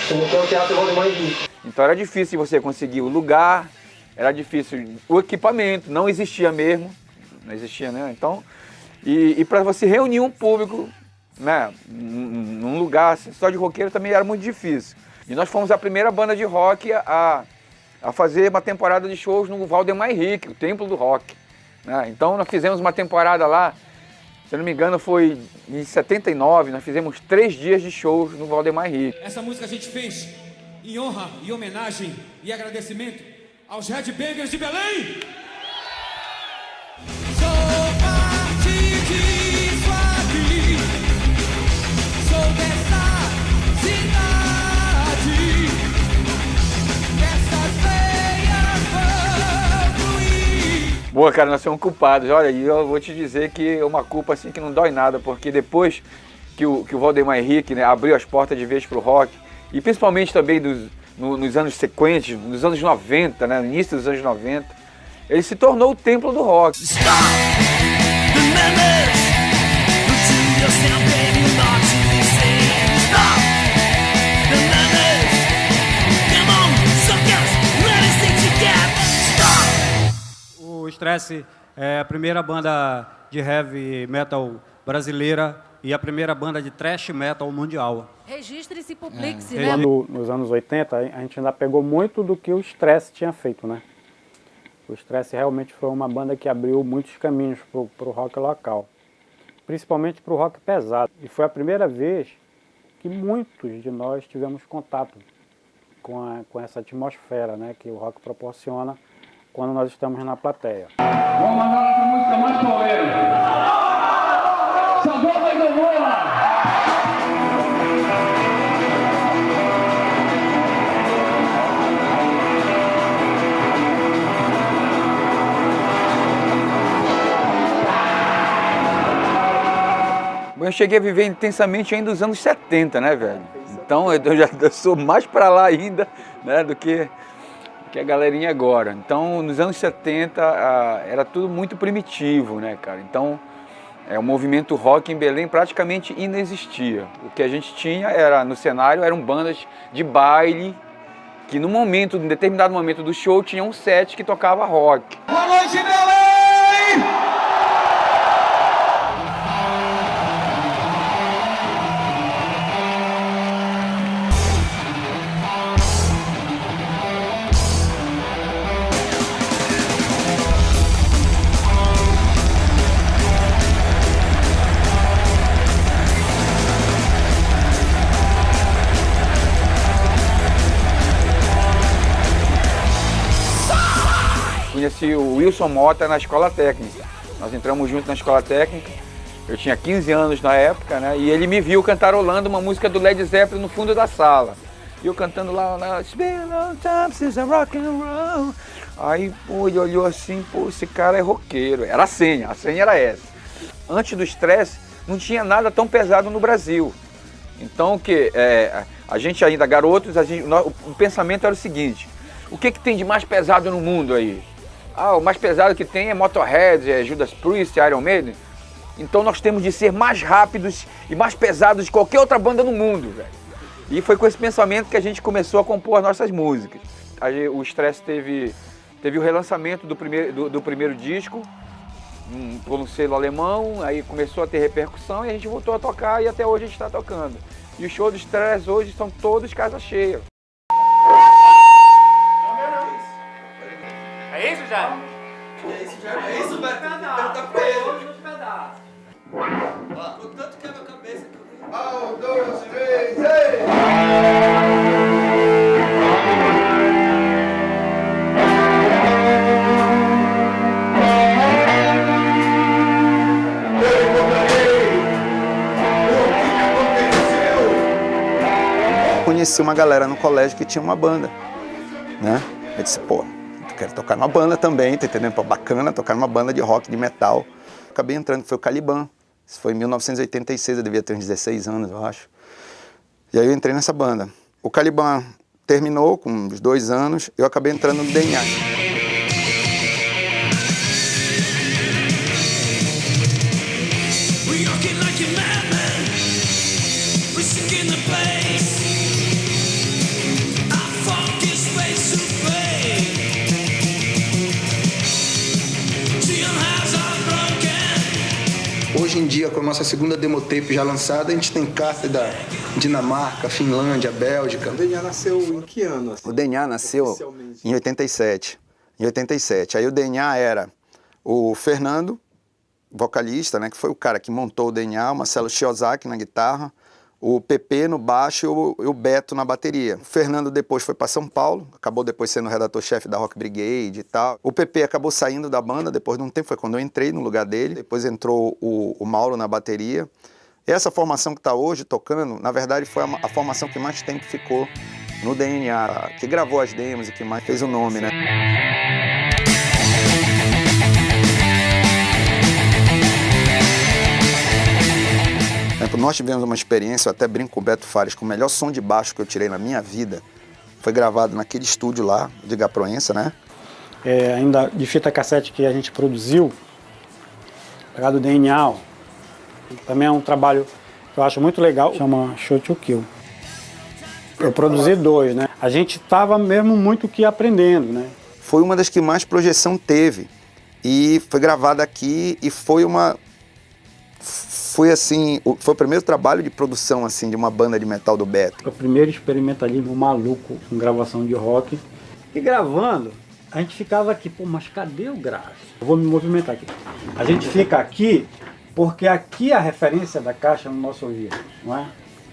entendeu? Que é o Teatro Valdemar Henrique. Então era difícil você conseguir o lugar, era difícil o equipamento, não existia mesmo, não existia, né? Então, e para você reunir um público, né, num lugar só de roqueiro também era muito difícil. E nós fomos a primeira banda de rock a a fazer uma temporada de shows no Valdemar Henrique, o Templo do Rock. Né? Então nós fizemos uma temporada lá, se eu não me engano foi em 79, nós fizemos 3 dias de shows no Valdemar Henrique. Essa música a gente fez em honra e homenagem e agradecimento aos Red Bangers de Belém. Sou parte disso aqui, sou dessa cidade, dessas veias vão fluir. Boa, cara, nós somos culpados. Olha, e eu vou te dizer que é uma culpa assim que não dói nada, porque depois que o Valdemar Henrique, né, abriu as portas de vez pro rock, e principalmente também nos anos sequentes, nos anos 90, né, no início dos anos 90, ele se tornou o templo do rock. O Stress é a primeira banda de heavy metal brasileira e a primeira banda de thrash metal mundial. Registre-se e publique-se, né? Nos anos 80, a gente ainda pegou muito do que o Stress tinha feito, né? O Stress realmente foi uma banda que abriu muitos caminhos pro rock local, principalmente pro rock pesado. E foi a primeira vez que muitos de nós tivemos contato com essa atmosfera, né, que o rock proporciona quando nós estamos na plateia. Vamos mandar essa música mais pauleira. Sodoma e Gomorra! Eu cheguei a viver intensamente ainda nos anos 70, né, velho? Então eu sou mais pra lá ainda, né, do que a galerinha agora. Então, nos anos 70 era tudo muito primitivo, né, cara? Então, o movimento rock em Belém praticamente inexistia. O que a gente tinha no cenário eram bandas de baile que em determinado momento do show tinha um set que tocava rock. Boa noite, Belém! Conheci o Wilson Mota na escola técnica. Nós entramos juntos na escola técnica. Eu tinha 15 anos na época, né? E ele me viu cantarolando uma música do Led Zeppelin no fundo da sala. E eu cantando lá, It's been a long time since I rock and roll. Aí, pô, ele olhou assim, pô, esse cara é roqueiro. Era a senha era essa. Antes do Stress, não tinha nada tão pesado no Brasil. Então, a gente ainda, garotos, o pensamento era o seguinte: o que tem de mais pesado no mundo aí? O mais pesado que tem é Motorhead, é Judas Priest, Iron Maiden. Então nós temos de ser mais rápidos e mais pesados de qualquer outra banda no mundo, velho. E foi com esse pensamento que a gente começou a compor as nossas músicas. Aí o Stress teve o relançamento do primeiro disco, por um selo alemão, aí começou a ter repercussão e a gente voltou a tocar e até hoje a gente está tocando. E os shows do Stress hoje são todos casa cheia. É isso, Jair? É isso, Jair? É isso, Beto? Perguntar pra ele. O tanto que é minha cabeça que eu tenho. 1, 2, 3, Conheci uma galera no colégio que tinha uma banda, né? Eu disse, pô, eu quero tocar numa banda também, tá entendendo? Pô, bacana tocar numa banda de rock, de metal. Acabei entrando, foi o Caliban. Isso foi em 1986, eu devia ter uns 16 anos, eu acho. E aí eu entrei nessa banda. O Caliban terminou com uns 2 anos, eu acabei entrando no DNA. Hoje em dia, com a nossa segunda demotape já lançada, a gente tem carta da Dinamarca, Finlândia, Bélgica. O DNA nasceu em que ano? Assim, o DNA nasceu em 87. Em 87. Aí o DNA era o Fernando, vocalista, né, que foi o cara que montou o DNA, o Marcelo Chiozaki na guitarra, o PP no baixo e o Beto na bateria. O Fernando depois foi para São Paulo, acabou depois sendo redator-chefe da Rock Brigade e tal. O PP acabou saindo da banda depois de um tempo, foi quando eu entrei no lugar dele. Depois entrou o Mauro na bateria. E essa formação que está hoje tocando, na verdade, foi a formação que mais tempo ficou no DNA, que gravou as demos e que mais fez o nome, né? Nós tivemos uma experiência, eu até brinco com o Beto Fares, que o melhor som de baixo que eu tirei na minha vida foi gravado naquele estúdio lá, de Gaproença, né? Ainda de fita cassete que a gente produziu, pegado do DNA, também é um trabalho que eu acho muito legal, chama Show to Kill. Eu produzi 2, né? A gente estava mesmo muito que aprendendo, né? Foi uma das que mais projeção teve e foi gravada aqui e foi assim, foi o primeiro trabalho de produção assim de uma banda de metal do Beto. O primeiro experimentalismo maluco com gravação de rock. E gravando, a gente ficava aqui, pô, mas cadê o grave? Eu vou me movimentar aqui. A gente fica aqui porque aqui é a referência da caixa no nosso ouvido, não é?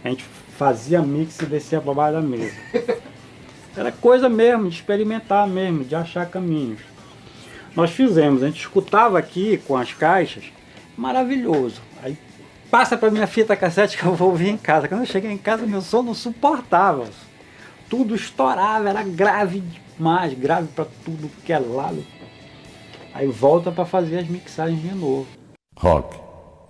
A gente fazia mix e descia para baixo da mesa. Era coisa mesmo, de experimentar mesmo, de achar caminhos. Nós fizemos, a gente escutava aqui com as caixas, maravilhoso. Aí passa para minha fita cassete que eu vou ouvir em casa. Quando eu cheguei em casa, meu som não suportava. Tudo estourava, era grave demais, grave para tudo que é lado. Aí volta para fazer as mixagens de novo. Rock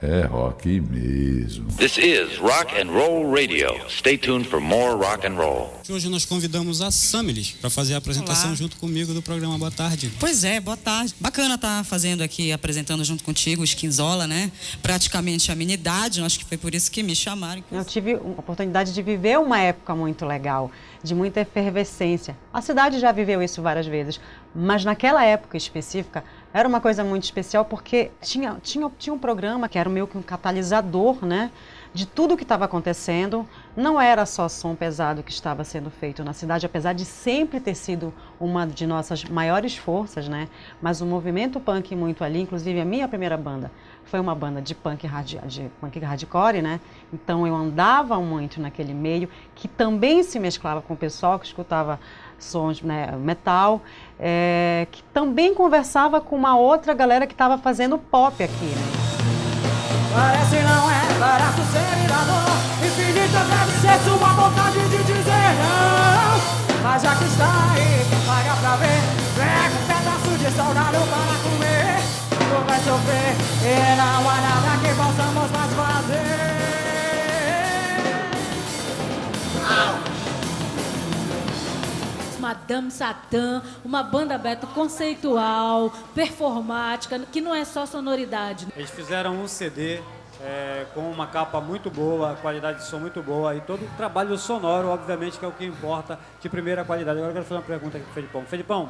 é rock mesmo. This is Rock and Roll Radio. Stay tuned for more rock and roll. Hoje nós convidamos a Samilis para fazer a apresentação junto comigo do programa Boa Tarde. Pois é, boa tarde. Bacana estar fazendo aqui, apresentando junto contigo o Skinzola, né? Praticamente a minha idade, acho que foi por isso que me chamaram. Eu tive a oportunidade de viver uma época muito legal, de muita efervescência. A cidade já viveu isso várias vezes, mas naquela época específica era uma coisa muito especial porque tinha um programa que era meio que um catalisador, né, de tudo que estava acontecendo. Não era só som pesado que estava sendo feito na cidade, apesar de sempre ter sido uma de nossas maiores forças, né, mas o movimento punk muito ali, inclusive a minha primeira banda foi uma banda de punk hardcore, né, então eu andava muito naquele meio que também se mesclava com o pessoal que escutava sons, né, metal, que também conversava com uma outra galera que estava fazendo pop aqui, né. Parece não é barato ser irador, infinita deve ser sua vontade de dizer não. Mas já que está aí, paga pra ver, pega um pedaço de salgado para comer. Tu vai sofrer e não há nada que possamos mais fazer. Madame Satã, uma banda Beto conceitual, performática, que não é só sonoridade. Eles fizeram um CD com uma capa muito boa, qualidade de som muito boa e todo o trabalho sonoro, obviamente, que é o que importa, de primeira qualidade. Agora eu quero fazer uma pergunta aqui pro Felipão. Felipão,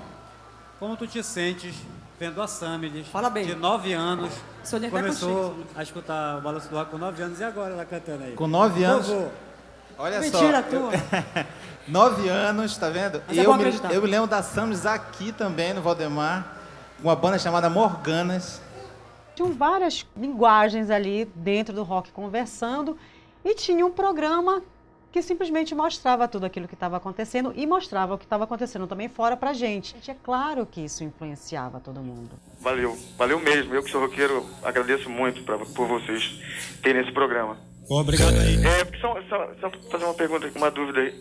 como tu te sentes vendo a Samilis, de 9 anos, começou a escutar o Balanço do Rock com 9 anos e agora ela cantando aí? Com 9 anos? Olha Mentira, só. tua. 9 anos, tá vendo? Mas Eu me lembro da Samilis aqui também, no Valdemar, uma banda chamada Morganas. Tinham várias linguagens ali dentro do rock conversando e tinha um programa que simplesmente mostrava tudo aquilo que estava acontecendo e mostrava o que estava acontecendo também fora pra gente. É claro que isso influenciava todo mundo. Valeu mesmo. Eu que sou roqueiro, agradeço muito por vocês terem esse programa. Obrigado aí. Só fazer uma pergunta aqui, uma dúvida aí.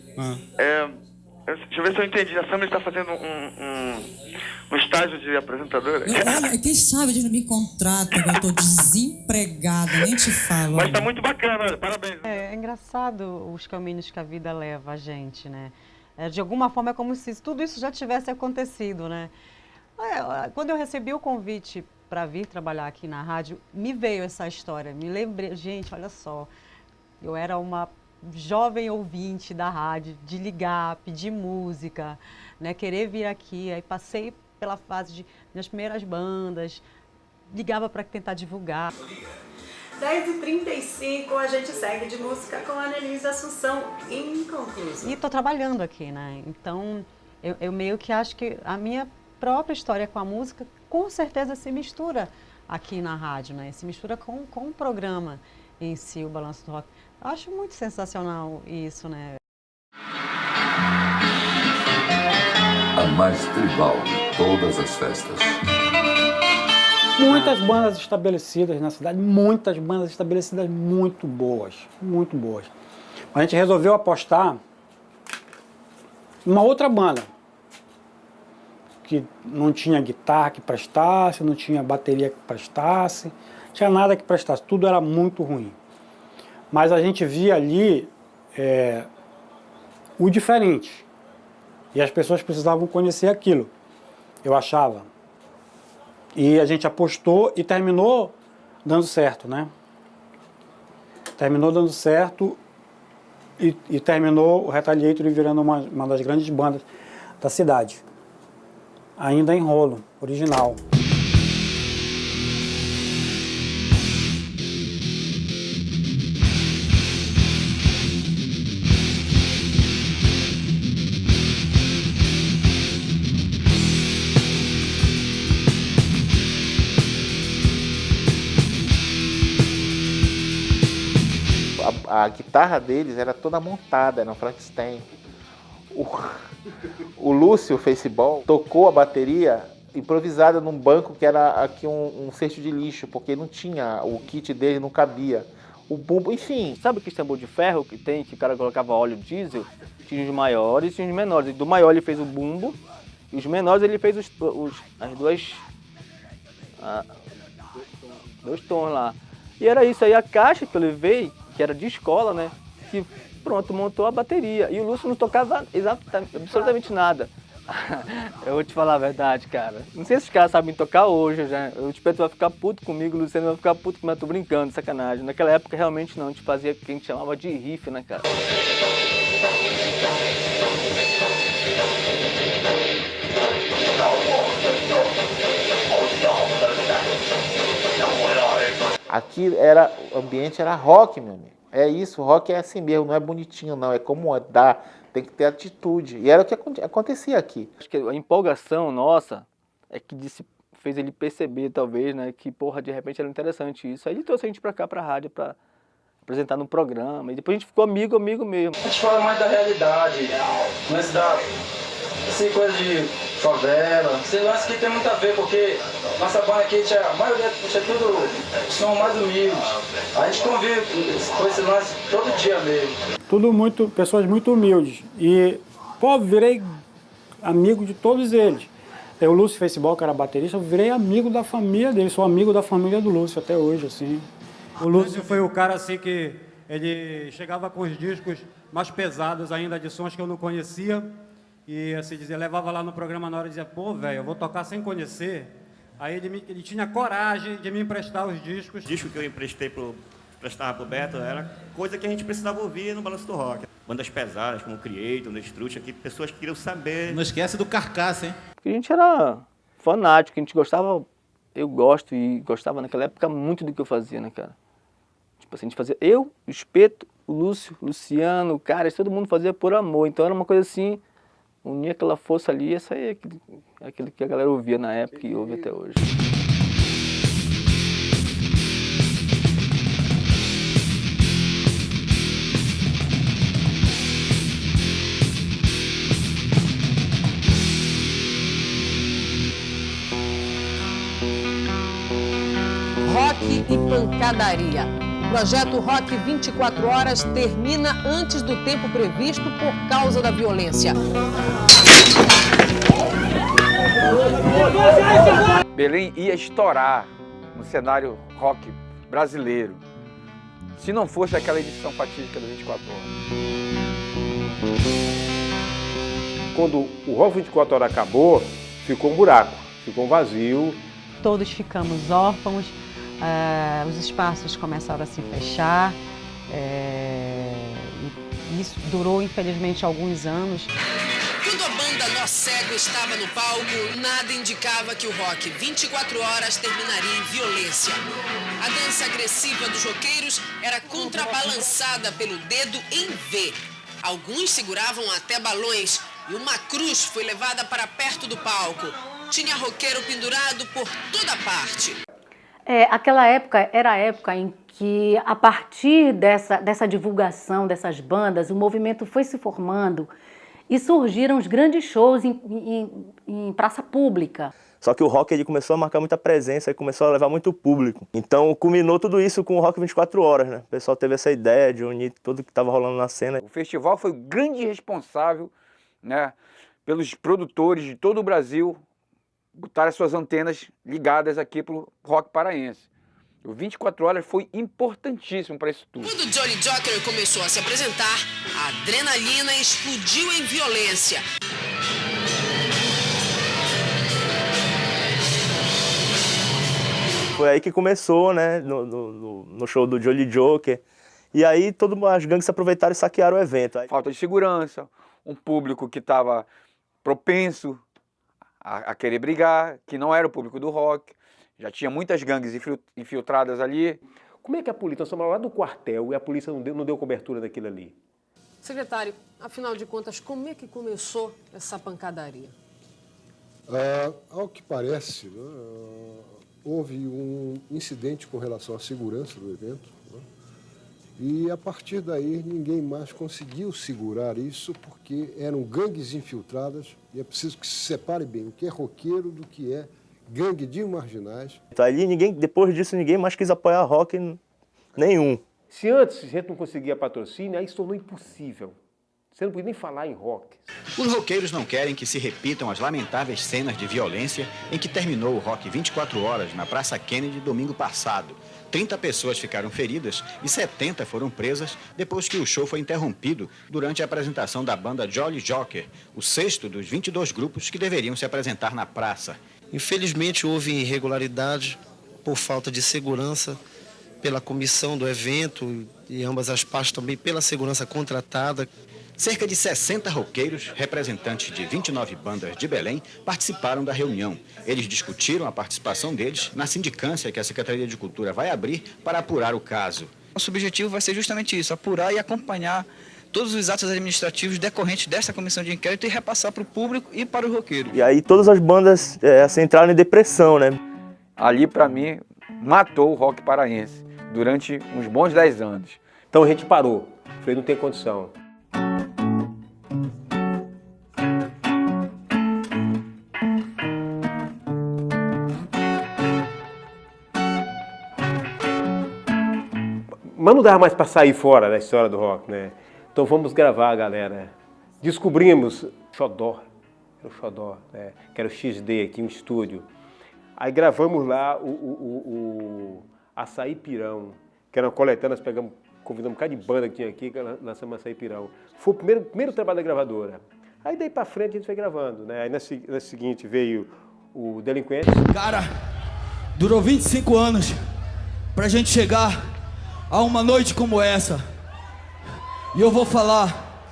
Deixa eu ver se eu entendi. A Samilis está fazendo um estágio de apresentadora? Olha, quem sabe eles não me contratam, eu estou desempregada, nem te falo. Mas está muito bacana, olha, parabéns. É engraçado os caminhos que a vida leva a gente, né? De alguma forma é como se tudo isso já tivesse acontecido, né? Quando eu recebi o convite para vir trabalhar aqui na rádio, me veio essa história, me lembrei, gente, olha só, eu era uma jovem ouvinte da rádio, de ligar, pedir música, né, querer vir aqui, aí passei pela fase das primeiras bandas, ligava para tentar divulgar. 10h35, a gente segue de música com a Annelise Assunção, inconcluso. E estou trabalhando aqui, né? Então, eu meio que acho que a minha própria história com a música, com certeza, se mistura aqui na rádio, né? Se mistura com o programa em si, o Balanço do Rock. Eu acho muito sensacional isso, né? A mais tribal de todas as festas. Muitas bandas estabelecidas na cidade, muitas bandas estabelecidas muito boas, muito boas. A gente resolveu apostar em uma outra banda, que não tinha guitarra que prestasse, não tinha bateria que prestasse, não tinha nada que prestasse, tudo era muito ruim. Mas a gente via ali o diferente, e as pessoas precisavam conhecer aquilo, eu achava. E a gente apostou e terminou dando certo, né? Terminou dando certo e terminou o Retaliator virando uma das grandes bandas da cidade. Ainda em rolo, original. A guitarra deles era toda montada, era um Frankenstein. O Lúcio Faceball tocou a bateria improvisada num banco que era aqui um cesto de lixo, porque não tinha, o kit dele não cabia. O bumbo, enfim. Sabe aquele tambor de ferro que tem, que o cara colocava óleo diesel? Tinha os maiores e tinha os menores. Do maior ele fez o bumbo, e os menores ele fez as duas... dois tons lá. E era isso aí, a caixa que eu levei, que era de escola, né? Que pronto, montou a bateria. E o Lúcio não tocava absolutamente nada. Eu vou te falar a verdade, cara. Não sei se os caras sabem tocar hoje, já. O Tipeto vai ficar puto comigo, o Luciano vai ficar puto comigo, mas eu tô brincando, sacanagem. Naquela época realmente não, a gente fazia o que a gente chamava de riff, né, cara? Aqui o ambiente era rock, meu amigo. É isso, rock é assim mesmo, não é bonitinho não, é como andar, tem que ter atitude. E era o que acontecia aqui. Acho que a empolgação nossa é que fez ele perceber, talvez, né, que, porra, de repente era interessante isso. Aí ele trouxe a gente pra cá, pra rádio, pra apresentar no programa. E depois a gente ficou amigo mesmo. A gente fala mais da realidade, mas assim, coisa de favela, esse lance que tem muito a ver, porque nossa banda aqui, a maioria é tudo, são mais humildes. A gente convive com esse lance todo dia mesmo. Pessoas muito humildes. E, pô, virei amigo de todos eles. O Lúcio Faceball, que era baterista, eu virei amigo da família dele, sou amigo da família do Lúcio até hoje, assim. O Lúcio foi o cara, assim, que ele chegava com os discos mais pesados ainda, de sons que eu não conhecia. E assim dizia, levava lá no programa na hora e dizia, pô, velho, eu vou tocar sem conhecer. Aí ele tinha coragem de me emprestar os discos. O disco que eu emprestava pro Beto era coisa que a gente precisava ouvir no Balanço do Rock. Bandas pesadas, como o Creator, o Destruction, aqui pessoas que queriam saber. Não esquece do Carcaça, hein? A gente era fanático, a gente gostava, eu gosto e gostava naquela época muito do que eu fazia, né, cara? Tipo assim, a gente fazia, eu, o Espeto, o Lúcio, o Luciano, o cara, todo mundo fazia por amor. Então era uma coisa assim, unia aquela força ali, essa aí é aquilo que a galera ouvia na época e ouve até hoje. Rock e pancadaria. O projeto Rock 24 Horas termina antes do tempo previsto por causa da violência. Belém ia estourar no cenário rock brasileiro, se não fosse aquela edição fatídica do 24 Horas. Quando o Rock 24 Horas acabou, ficou um buraco, ficou um vazio. Todos ficamos órfãos, os espaços começaram a se fechar, e isso durou, infelizmente, alguns anos. Quando a banda Nó Cego estava no palco, nada indicava que o Rock 24 Horas terminaria em violência. A dança agressiva dos roqueiros era contrabalançada pelo dedo em V. Alguns seguravam até balões e uma cruz foi levada para perto do palco. Tinha roqueiro pendurado por toda parte. Aquela época era a época em que, a partir dessa divulgação dessas bandas, o movimento foi se formando e surgiram os grandes shows em praça pública. Só que o rock ele começou a marcar muita presença e começou a levar muito público. Então culminou tudo isso com o Rock 24 Horas, né? O pessoal teve essa ideia de unir tudo que estava rolando na cena. O festival foi o grande responsável, né, pelos produtores de todo o Brasil botar as suas antenas ligadas aqui para o rock paraense. O 24 Horas foi importantíssimo para isso tudo. Quando o Jolly Joker começou a se apresentar, a adrenalina explodiu em violência. Foi aí que começou, né, no show do Jolly Joker. E aí todas as gangues se aproveitaram e saquearam o evento. Falta de segurança, um público que estava propenso a querer brigar, que não era o público do rock. Já tinha muitas gangues infiltradas ali. Como é que a polícia, nós estamos lá do quartel e a polícia não deu cobertura daquilo ali? Secretário, afinal de contas, como é que começou essa pancadaria? Ao que parece, houve um incidente com relação à segurança do evento, né? E a partir daí ninguém mais conseguiu segurar isso porque eram gangues infiltradas e é preciso que se separe bem o que é roqueiro do que é gangue de marginais. Então, ali depois disso ninguém mais quis apoiar rock nenhum. Se antes a gente não conseguia patrocínio, aí se tornou impossível. Você não podia nem falar em rock. Os roqueiros não querem que se repitam as lamentáveis cenas de violência em que terminou o Rock 24 Horas na Praça Kennedy domingo passado. 30 pessoas ficaram feridas e 70 foram presas depois que o show foi interrompido durante a apresentação da banda Jolly Joker, o sexto dos 22 grupos que deveriam se apresentar na praça. Infelizmente houve irregularidade por falta de segurança pela comissão do evento e ambas as partes também pela segurança contratada. Cerca de 60 roqueiros, representantes de 29 bandas de Belém, participaram da reunião. Eles discutiram a participação deles na sindicância que a Secretaria de Cultura vai abrir para apurar o caso. Nosso objetivo vai ser justamente isso, apurar e acompanhar todos os atos administrativos decorrentes dessa comissão de inquérito e repassar para o público e para os roqueiros. E aí todas as bandas entraram em depressão, né? Ali, para mim, matou o rock paraense durante uns bons 10 anos. Então a gente parou. Falei, não tem condição. Mas não dava mais para sair fora da história do rock, né? Então vamos gravar, galera. Descobrimos Xodó, era o Xodó, né? Que era o XD aqui, um estúdio. Aí gravamos lá o Açaí Pirão, que era uma coletânea, nós convidamos um bocado de banda que tinha aqui, lançamos Açaí Pirão. Foi o primeiro trabalho da gravadora. Aí daí para frente a gente foi gravando, né? Aí na seguinte veio o Delinquente. Cara, durou 25 anos pra gente chegar a uma noite como essa. E eu vou falar,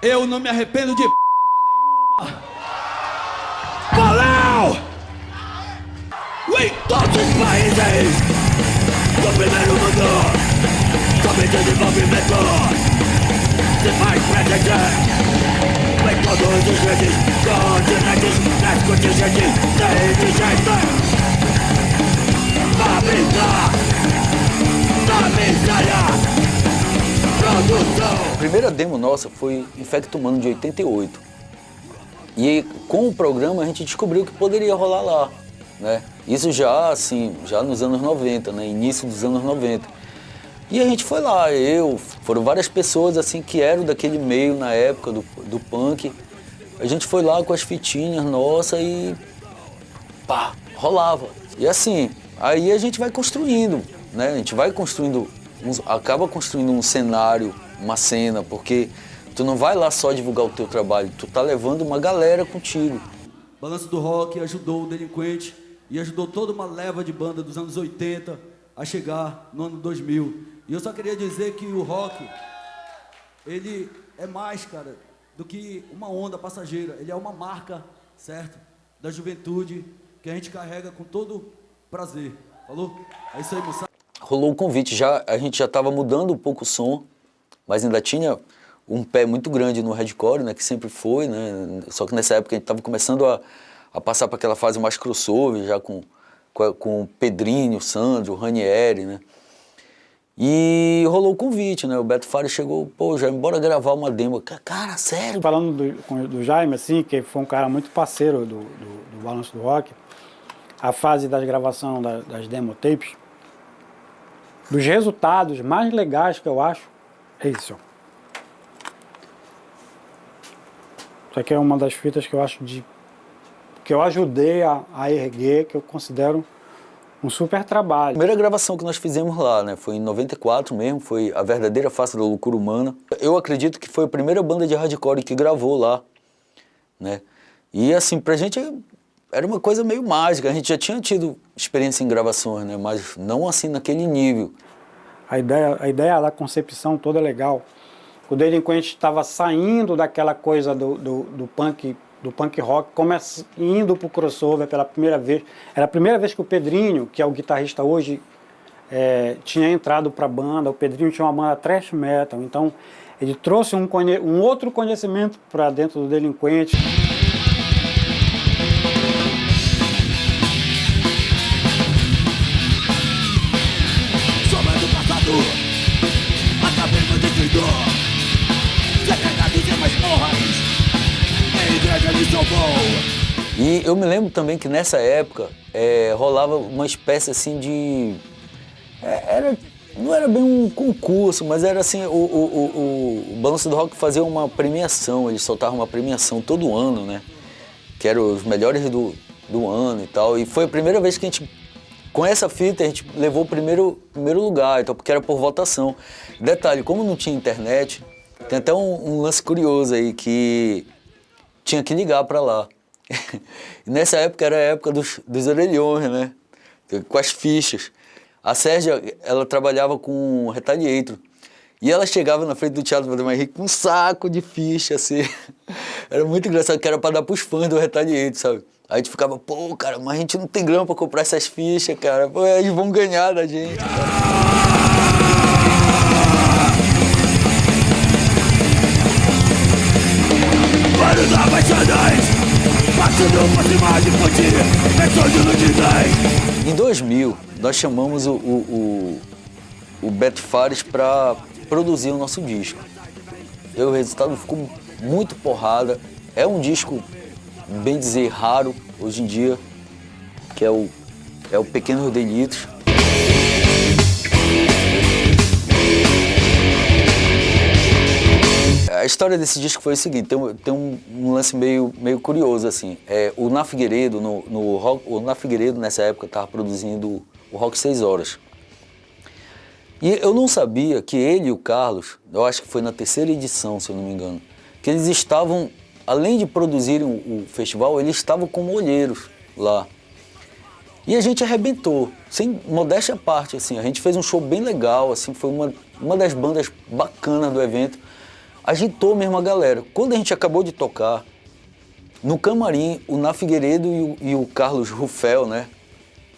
eu não me arrependo de nenhuma. Valeu! Em todos os países do primeiro mundo, somente o desenvolvimento se faz presente. Em todos os redes, continentes, nas contingentes, sem jeito. Fábrica da miséria. A primeira demo nossa foi Infecto Humano de 88. E com o programa a gente descobriu que poderia rolar lá, né? Isso já nos anos 90, né? Início dos anos 90. E a gente foi lá, foram várias pessoas assim que eram daquele meio na época do punk. A gente foi lá com as fitinhas nossas e pá, rolava. E assim, aí a gente vai construindo, né? A gente vai construindo, acaba construindo um cenário, uma cena, porque tu não vai lá só divulgar o teu trabalho, tu tá levando uma galera contigo. Balanço do Rock ajudou o Delinquente e ajudou toda uma leva de banda dos anos 80 a chegar no ano 2000. E eu só queria dizer que o rock, ele é mais, cara, do que uma onda passageira. Ele é uma marca, certo? Da juventude que a gente carrega com todo prazer. Falou? É isso aí, moçada. Rolou o convite, a gente já estava mudando um pouco o som, mas ainda tinha um pé muito grande no hardcore, né, que sempre foi, né, só que nessa época a gente estava começando a passar para aquela fase mais crossover, já com o Pedrinho, o Sandro, o Ranieri, né, e rolou o convite, né, o Beto Fares chegou, pô, Jaime, bora gravar uma demo. Cara, sério? Falando do Jaime, assim, que foi um cara muito parceiro do Balanço do Rock, a fase da gravação das demo tapes, dos resultados mais legais que eu acho, é isso. Isso aqui é uma das fitas que eu acho que eu ajudei a erguer, que eu considero um super trabalho. A primeira gravação que nós fizemos lá, né, foi em 94 mesmo, foi A Verdadeira Face da Loucura Humana. Eu acredito que foi a primeira banda de hardcore que gravou lá, né, e assim, pra gente era uma coisa meio mágica, a gente já tinha tido experiência em gravações, né, mas não assim naquele nível. A ideia da concepção toda é legal. O Delinquente estava saindo daquela coisa do punk rock, indo para o crossover pela primeira vez. Era a primeira vez que o Pedrinho, que é o guitarrista hoje, tinha entrado para a banda. O Pedrinho tinha uma banda thrash metal, então ele trouxe um outro conhecimento para dentro do Delinquente. E eu me lembro também que nessa época rolava uma espécie assim de... não era bem um concurso, mas era assim, o Balanço do Rock fazia uma premiação, eles soltavam uma premiação todo ano, né? Que eram os melhores do ano e tal. E foi a primeira vez que a gente, com essa fita, a gente levou o primeiro lugar, então, porque era por votação. Detalhe, como não tinha internet, tem até um lance curioso aí, que tinha que ligar para lá. E nessa época era a época dos orelhões, né? Com as fichas. A Sérgia, ela trabalhava com Retaliator. E ela chegava na frente do Teatro Valdemar Henrique com um saco de ficha, assim. Era muito engraçado, que era para dar pros fãs do Retaliator, sabe? Aí a gente ficava, pô, cara, mas a gente não tem grana para comprar essas fichas, cara. Pô, eles vão ganhar da gente, cara. Em 2000, nós chamamos o Beto Fares para produzir o nosso disco. E o resultado ficou muito porrada. É um disco, bem dizer, raro hoje em dia, que é o Pequenos Delitos. A história desse disco foi o seguinte, tem um lance meio curioso, assim. O Ná Figueiredo, o Ná Figueiredo, nessa época, estava produzindo o Rock 6 Horas. E eu não sabia que ele e o Carlos, eu acho que foi na 3ª edição, se eu não me engano, que eles estavam, além de produzirem o festival, eles estavam como olheiros lá. E a gente arrebentou, sem modéstia à parte, assim. A gente fez um show bem legal, assim, foi uma das bandas bacanas do evento. Agitou mesmo a galera. Quando a gente acabou de tocar, no camarim, o Ná Figueiredo e o Carlos Rufel, né,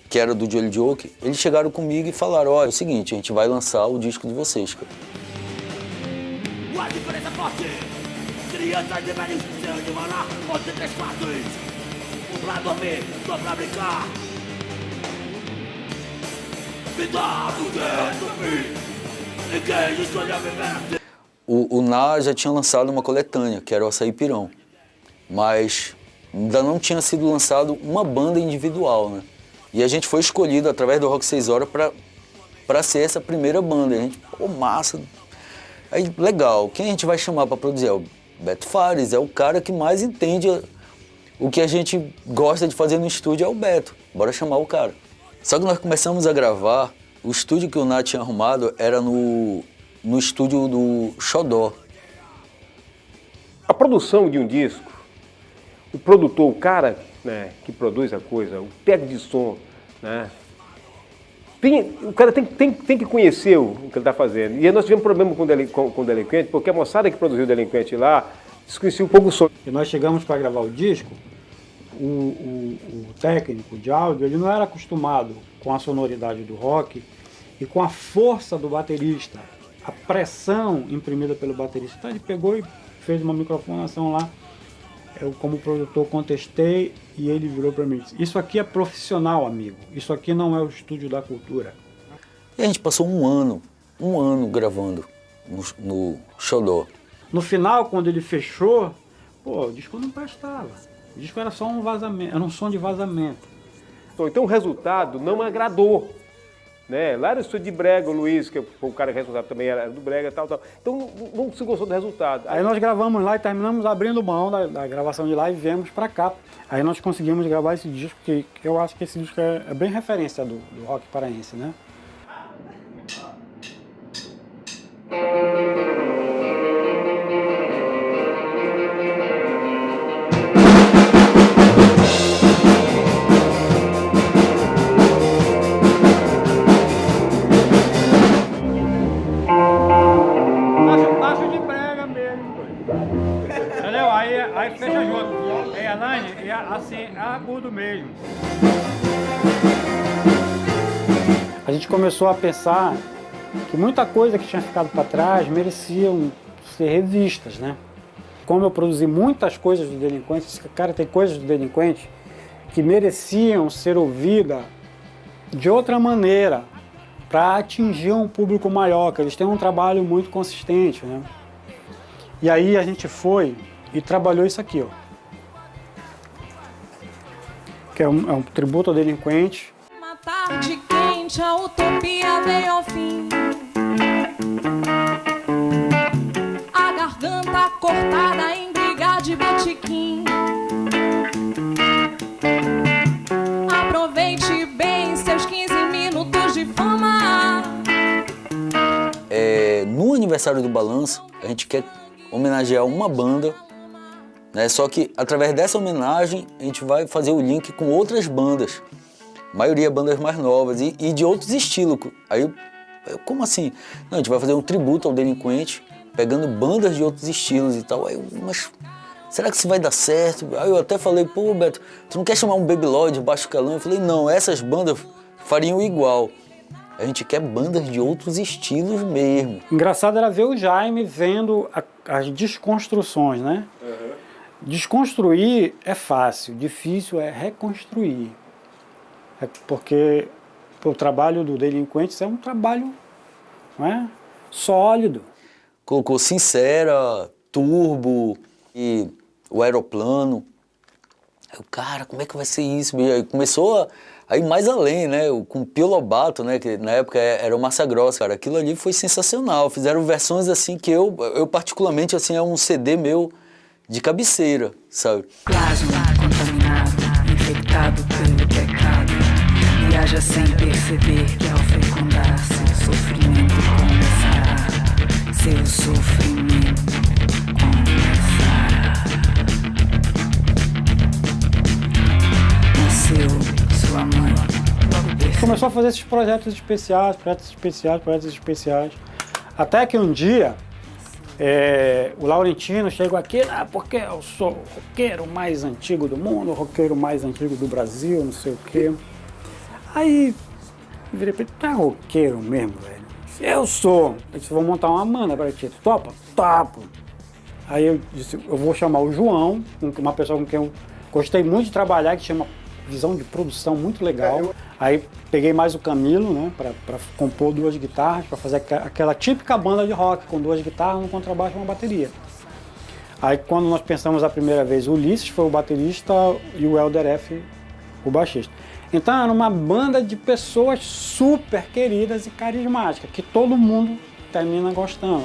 que era do Jolly Joke, eles chegaram comigo e falaram, olha, é o seguinte, a gente vai lançar o disco de vocês, cara. Uma diferença forte, crianças e velhos precisam de maná, onde 3 quartos, um pra dormir, outro pra brincar. Me dá poder dormir, ninguém escolhe viver assim. O Ná já tinha lançado uma coletânea, que era o Açaí Pirão, mas ainda não tinha sido lançado uma banda individual, né? E a gente foi escolhido através do Rock 6 Horas para ser essa primeira banda. E a gente, pô, massa. Aí, legal, quem a gente vai chamar para produzir? É o Beto Fares, é o cara que mais entende o que a gente gosta de fazer no estúdio, é o Beto. Bora chamar o cara. Só que nós começamos a gravar, o estúdio que o Ná tinha arrumado era no estúdio do Xodó. A produção de um disco, o produtor, o cara, né, que produz a coisa, o técnico de som, né, o cara tem que conhecer o que ele está fazendo. E aí nós tivemos problema com o Delinquente, porque a moçada que produziu o Delinquente lá desconhecia um pouco o som. E nós chegamos para gravar o disco, o técnico de áudio, ele não era acostumado com a sonoridade do rock e com a força do baterista, a pressão imprimida pelo baterista. Então ele pegou e fez uma microfonação lá. Eu, como produtor, contestei e ele virou para mim e disse: isso aqui é profissional, amigo. Isso aqui não é o estúdio da cultura. E a gente passou um ano gravando no Xodó. No final, quando ele fechou, pô, o disco não prestava. O disco era só um vazamento, era um som de vazamento. Então o resultado não me agradou. Né? Lá no estúdio de Brega, o Luiz, que foi o cara responsável também, era do Brega e tal. Então não se gostou do resultado. Aí nós gravamos lá e terminamos abrindo mão da gravação de lá e viemos pra cá. Aí nós conseguimos gravar esse disco, que eu acho que esse disco é bem referência do rock paraense, né? Baixo de Brega mesmo, entendeu? Aí fecha junto. É a line, é assim, é agudo mesmo. A gente começou a pensar que muita coisa que tinha ficado para trás mereciam ser revistas, né? Como eu produzi muitas coisas do Delinquente, cara, tem coisas do Delinquente que mereciam ser ouvidas de outra maneira, para atingir um público maior, que eles têm um trabalho muito consistente, né? E aí a gente foi e trabalhou isso aqui, ó. Que é um tributo ao Delinquente. Uma tarde quente, a utopia veio ao fim. A garganta cortada em briga de botequim. Aproveite bem seus 15 minutos de fama. No aniversário do Balanço, a gente quer homenagear uma banda, né? Só que através dessa homenagem a gente vai fazer o link com outras bandas, a maioria bandas mais novas e de outros estilos. Aí eu, como assim? Não, a gente vai fazer um tributo ao Delinquente, pegando bandas de outros estilos e tal. Aí eu, mas será que isso vai dar certo? Aí eu até falei: pô, Beto, tu não quer chamar um Baby Lloyd de Baixo Calão? Eu falei: não, essas bandas fariam igual. A gente quer bandas de outros estilos mesmo. Engraçado era ver o Jaime vendo as desconstruções, né? Uhum. Desconstruir é fácil, difícil é reconstruir. Porque o trabalho do Delinquentes é um trabalho, não é, sólido. Colocou Sincera, Turbo e o Aeroplano. Aí o cara, como é que vai ser isso? E aí começou a ir mais além, né? Com o Pio Lobato, né? Que na época era o Massa Grossa, cara. Aquilo ali foi sensacional. Fizeram versões assim que eu particularmente, assim, é um CD meu de cabeceira, sabe? Plasma contaminado, infectado pelo pecado. Viaja sem perceber que ao fecundar seu sofrimento começará. Seu sofrimento começará. Nasceu sua mãe. Começou a fazer esses projetos especiais. Até que um dia o Laurentino chegou aqui, porque eu sou o roqueiro mais antigo do mundo, o roqueiro mais antigo do Brasil, não sei o quê. Aí eu virei pra ele: tu é roqueiro mesmo, velho? Eu sou. Eu disse: vou montar uma banda pra ti. Tu topa? Topo. Aí eu disse: eu vou chamar o João, uma pessoa com quem eu gostei muito de trabalhar, que tinha uma visão de produção muito legal. Aí peguei mais o Camilo, né, para compor duas guitarras, para fazer aquela típica banda de rock, com duas guitarras, um contrabaixo e uma bateria. Aí quando nós pensamos a primeira vez, o Ulisses foi o baterista e o Helder F o baixista. Então era uma banda de pessoas super queridas e carismáticas, que todo mundo termina gostando.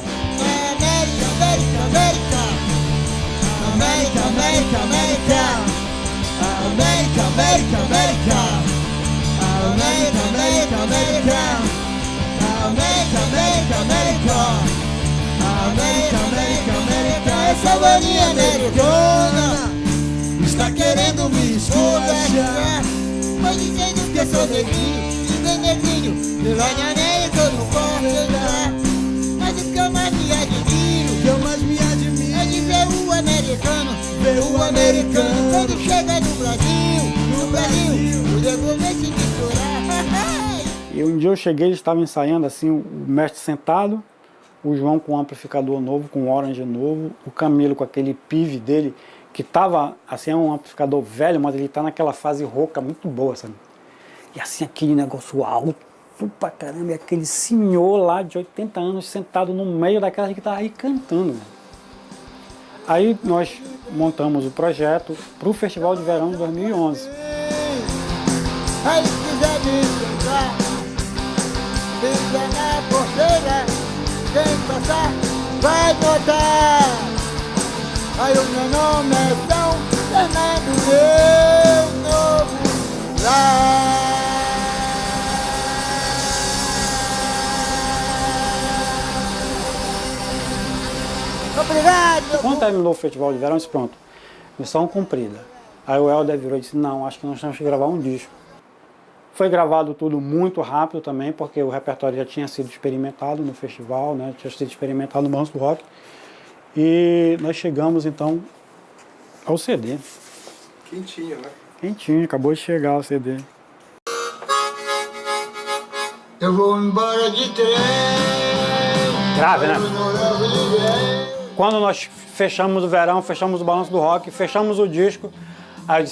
Essa varinha americana está querendo me esculachar, mas dizendo que eu sou negrinho, e bem negrinho, pela América eu não posso andar. Mas o que eu mais me admiro, é de ver o americano, quando chega no Brasil. dia eu cheguei, eles estavam ensaiando assim, o mestre sentado, o João com um amplificador novo, com um orange novo, o Camilo com aquele PIV dele, que tava, assim, é um amplificador velho, mas ele tá naquela fase rouca muito boa, sabe? E assim, aquele negócio alto pra caramba, e aquele senhor lá de 80 anos sentado no meio daquela que tava aí cantando, né? Aí nós montamos o projeto para o Festival de Verão de 2011. Aí se quiser me encontrar, fica na porteira, quem passar vai notar. Aí o meu nome é São Fernando, meu novo lar. Obrigado! Quando terminou o Festival de Verão, eu disse, pronto, missão cumprida. Aí o Helder virou e disse, não, acho que nós temos que gravar um disco. Foi gravado tudo muito rápido também, porque o repertório já tinha sido experimentado no festival, né? Tinha sido experimentado no Balanço do Rock. E nós chegamos, então, ao CD. Quentinho, né? Quentinho, acabou de chegar o CD. Eu vou embora de trem. Grave, né? Quando nós fechamos o verão, fechamos o Balanço do Rock, fechamos o disco, aí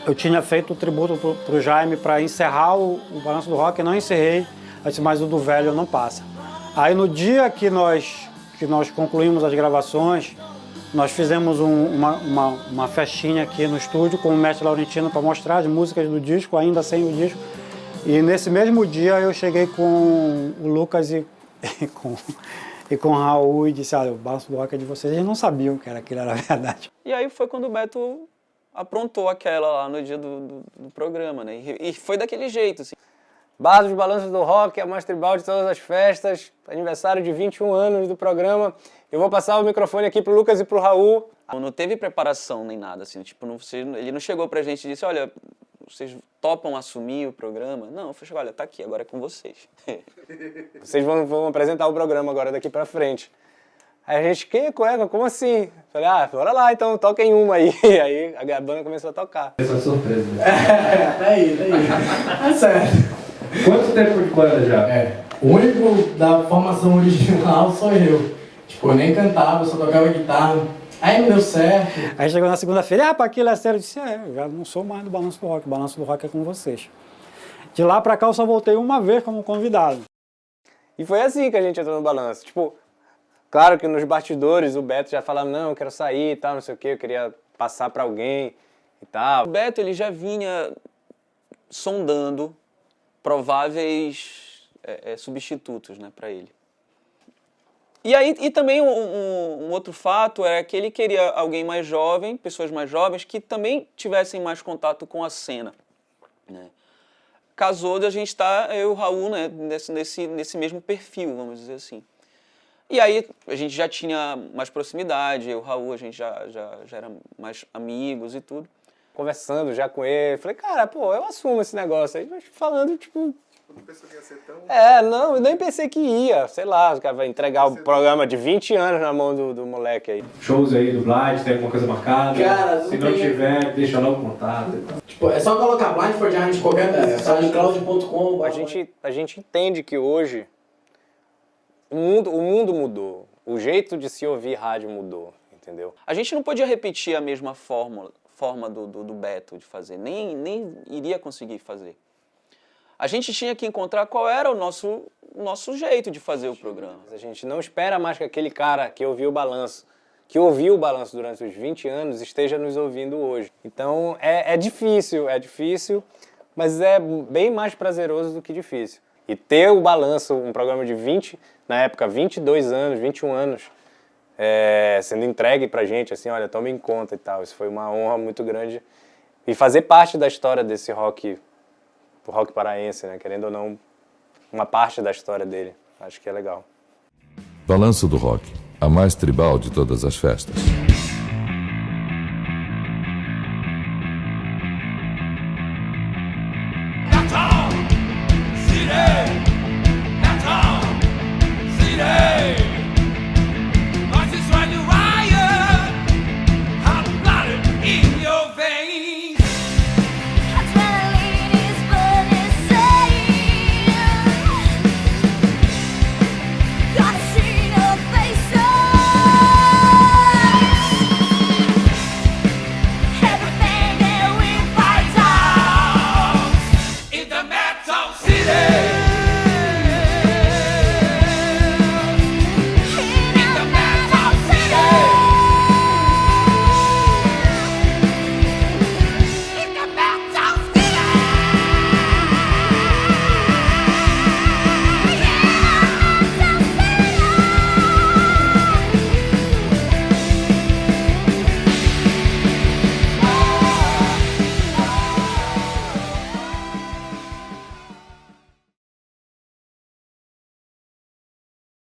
eu tinha feito o tributo pro Jaime para encerrar o Balanço do Rock, eu não encerrei, eu disse, mas o do velho não passa. Aí no dia que nós concluímos as gravações, nós fizemos uma festinha aqui no estúdio com o mestre Laurentino para mostrar as músicas do disco, ainda sem o disco. E nesse mesmo dia eu cheguei com o Lucas e com o Raul e disse, olha, o Balanço do Rock é de vocês. Eles não sabiam que aquilo era verdade. E aí foi quando o Beto aprontou aquela lá no dia do programa, né? E foi daquele jeito, assim. Base dos Balanços do Rock, a mais tribal de todas as festas, aniversário de 21 anos do programa. Eu vou passar o microfone aqui pro Lucas e pro Raul. Não teve preparação nem nada, assim, tipo, ele não chegou pra gente e disse, olha, vocês topam assumir o programa? Não, eu falei, olha, tá aqui, agora é com vocês. Vocês vão apresentar o programa agora daqui pra frente. Aí a gente, que cueca, como assim? Falei, bora lá, então toquem uma aí. Aí a banda começou a tocar. Essa surpresa. Daí. É sério. Quanto tempo de banda já? O único da formação original sou eu. Tipo, eu nem cantava, eu só tocava guitarra. Aí não deu certo. Aí chegou na segunda-feira, para aquilo é sério. Eu disse, eu já não sou mais do Balanço do Rock, o Balanço do Rock é com vocês. De lá pra cá eu só voltei uma vez como convidado. E foi assim que a gente entrou no Balanço. Tipo, claro que nos bastidores o Beto já falava, não, eu quero sair e tal, não sei o quê, eu queria passar pra alguém e tal. O Beto, ele já vinha sondando prováveis substitutos, né, para ele. E aí, e também um outro fato é que ele queria alguém mais jovem, pessoas mais jovens, que também tivessem mais contato com a cena, né. Casou de a gente estar, eu e o Raul, né, nesse mesmo perfil, vamos dizer assim. E aí a gente já tinha mais proximidade, eu e o Raul, a gente já era mais amigos e tudo. Conversando já com ele, falei, cara, pô, eu assumo esse negócio. Aí falando, tipo... Não pensou que ia ser tão... não, eu nem pensei que ia, sei lá, o cara vai entregar o programa de 20 anos na mão do moleque aí. Shows aí do Blind, tem alguma coisa marcada? Cara, se não tiver, deixa lá o contato. Tipo, é só colocar Blind for Giant qualquer soundcloud.com. A gente entende que hoje o mundo mudou, o jeito de se ouvir rádio mudou, entendeu? A gente não podia repetir a mesma forma do Beto de fazer, nem iria conseguir fazer. A gente tinha que encontrar qual era o nosso jeito de fazer o programa. A gente não espera mais que aquele cara que ouviu o Balanço, durante os 20 anos, esteja nos ouvindo hoje. Então é difícil, mas é bem mais prazeroso do que difícil. E ter o Balanço, um programa de 22 anos, 21 anos, sendo entregue pra gente, assim, olha, tome em conta e tal. Isso foi uma honra muito grande. E fazer parte da história desse rock, o rock paraense, né? Querendo ou não, uma parte da história dele. Acho que é legal. Balanço do Rock, a mais tribal de todas as festas.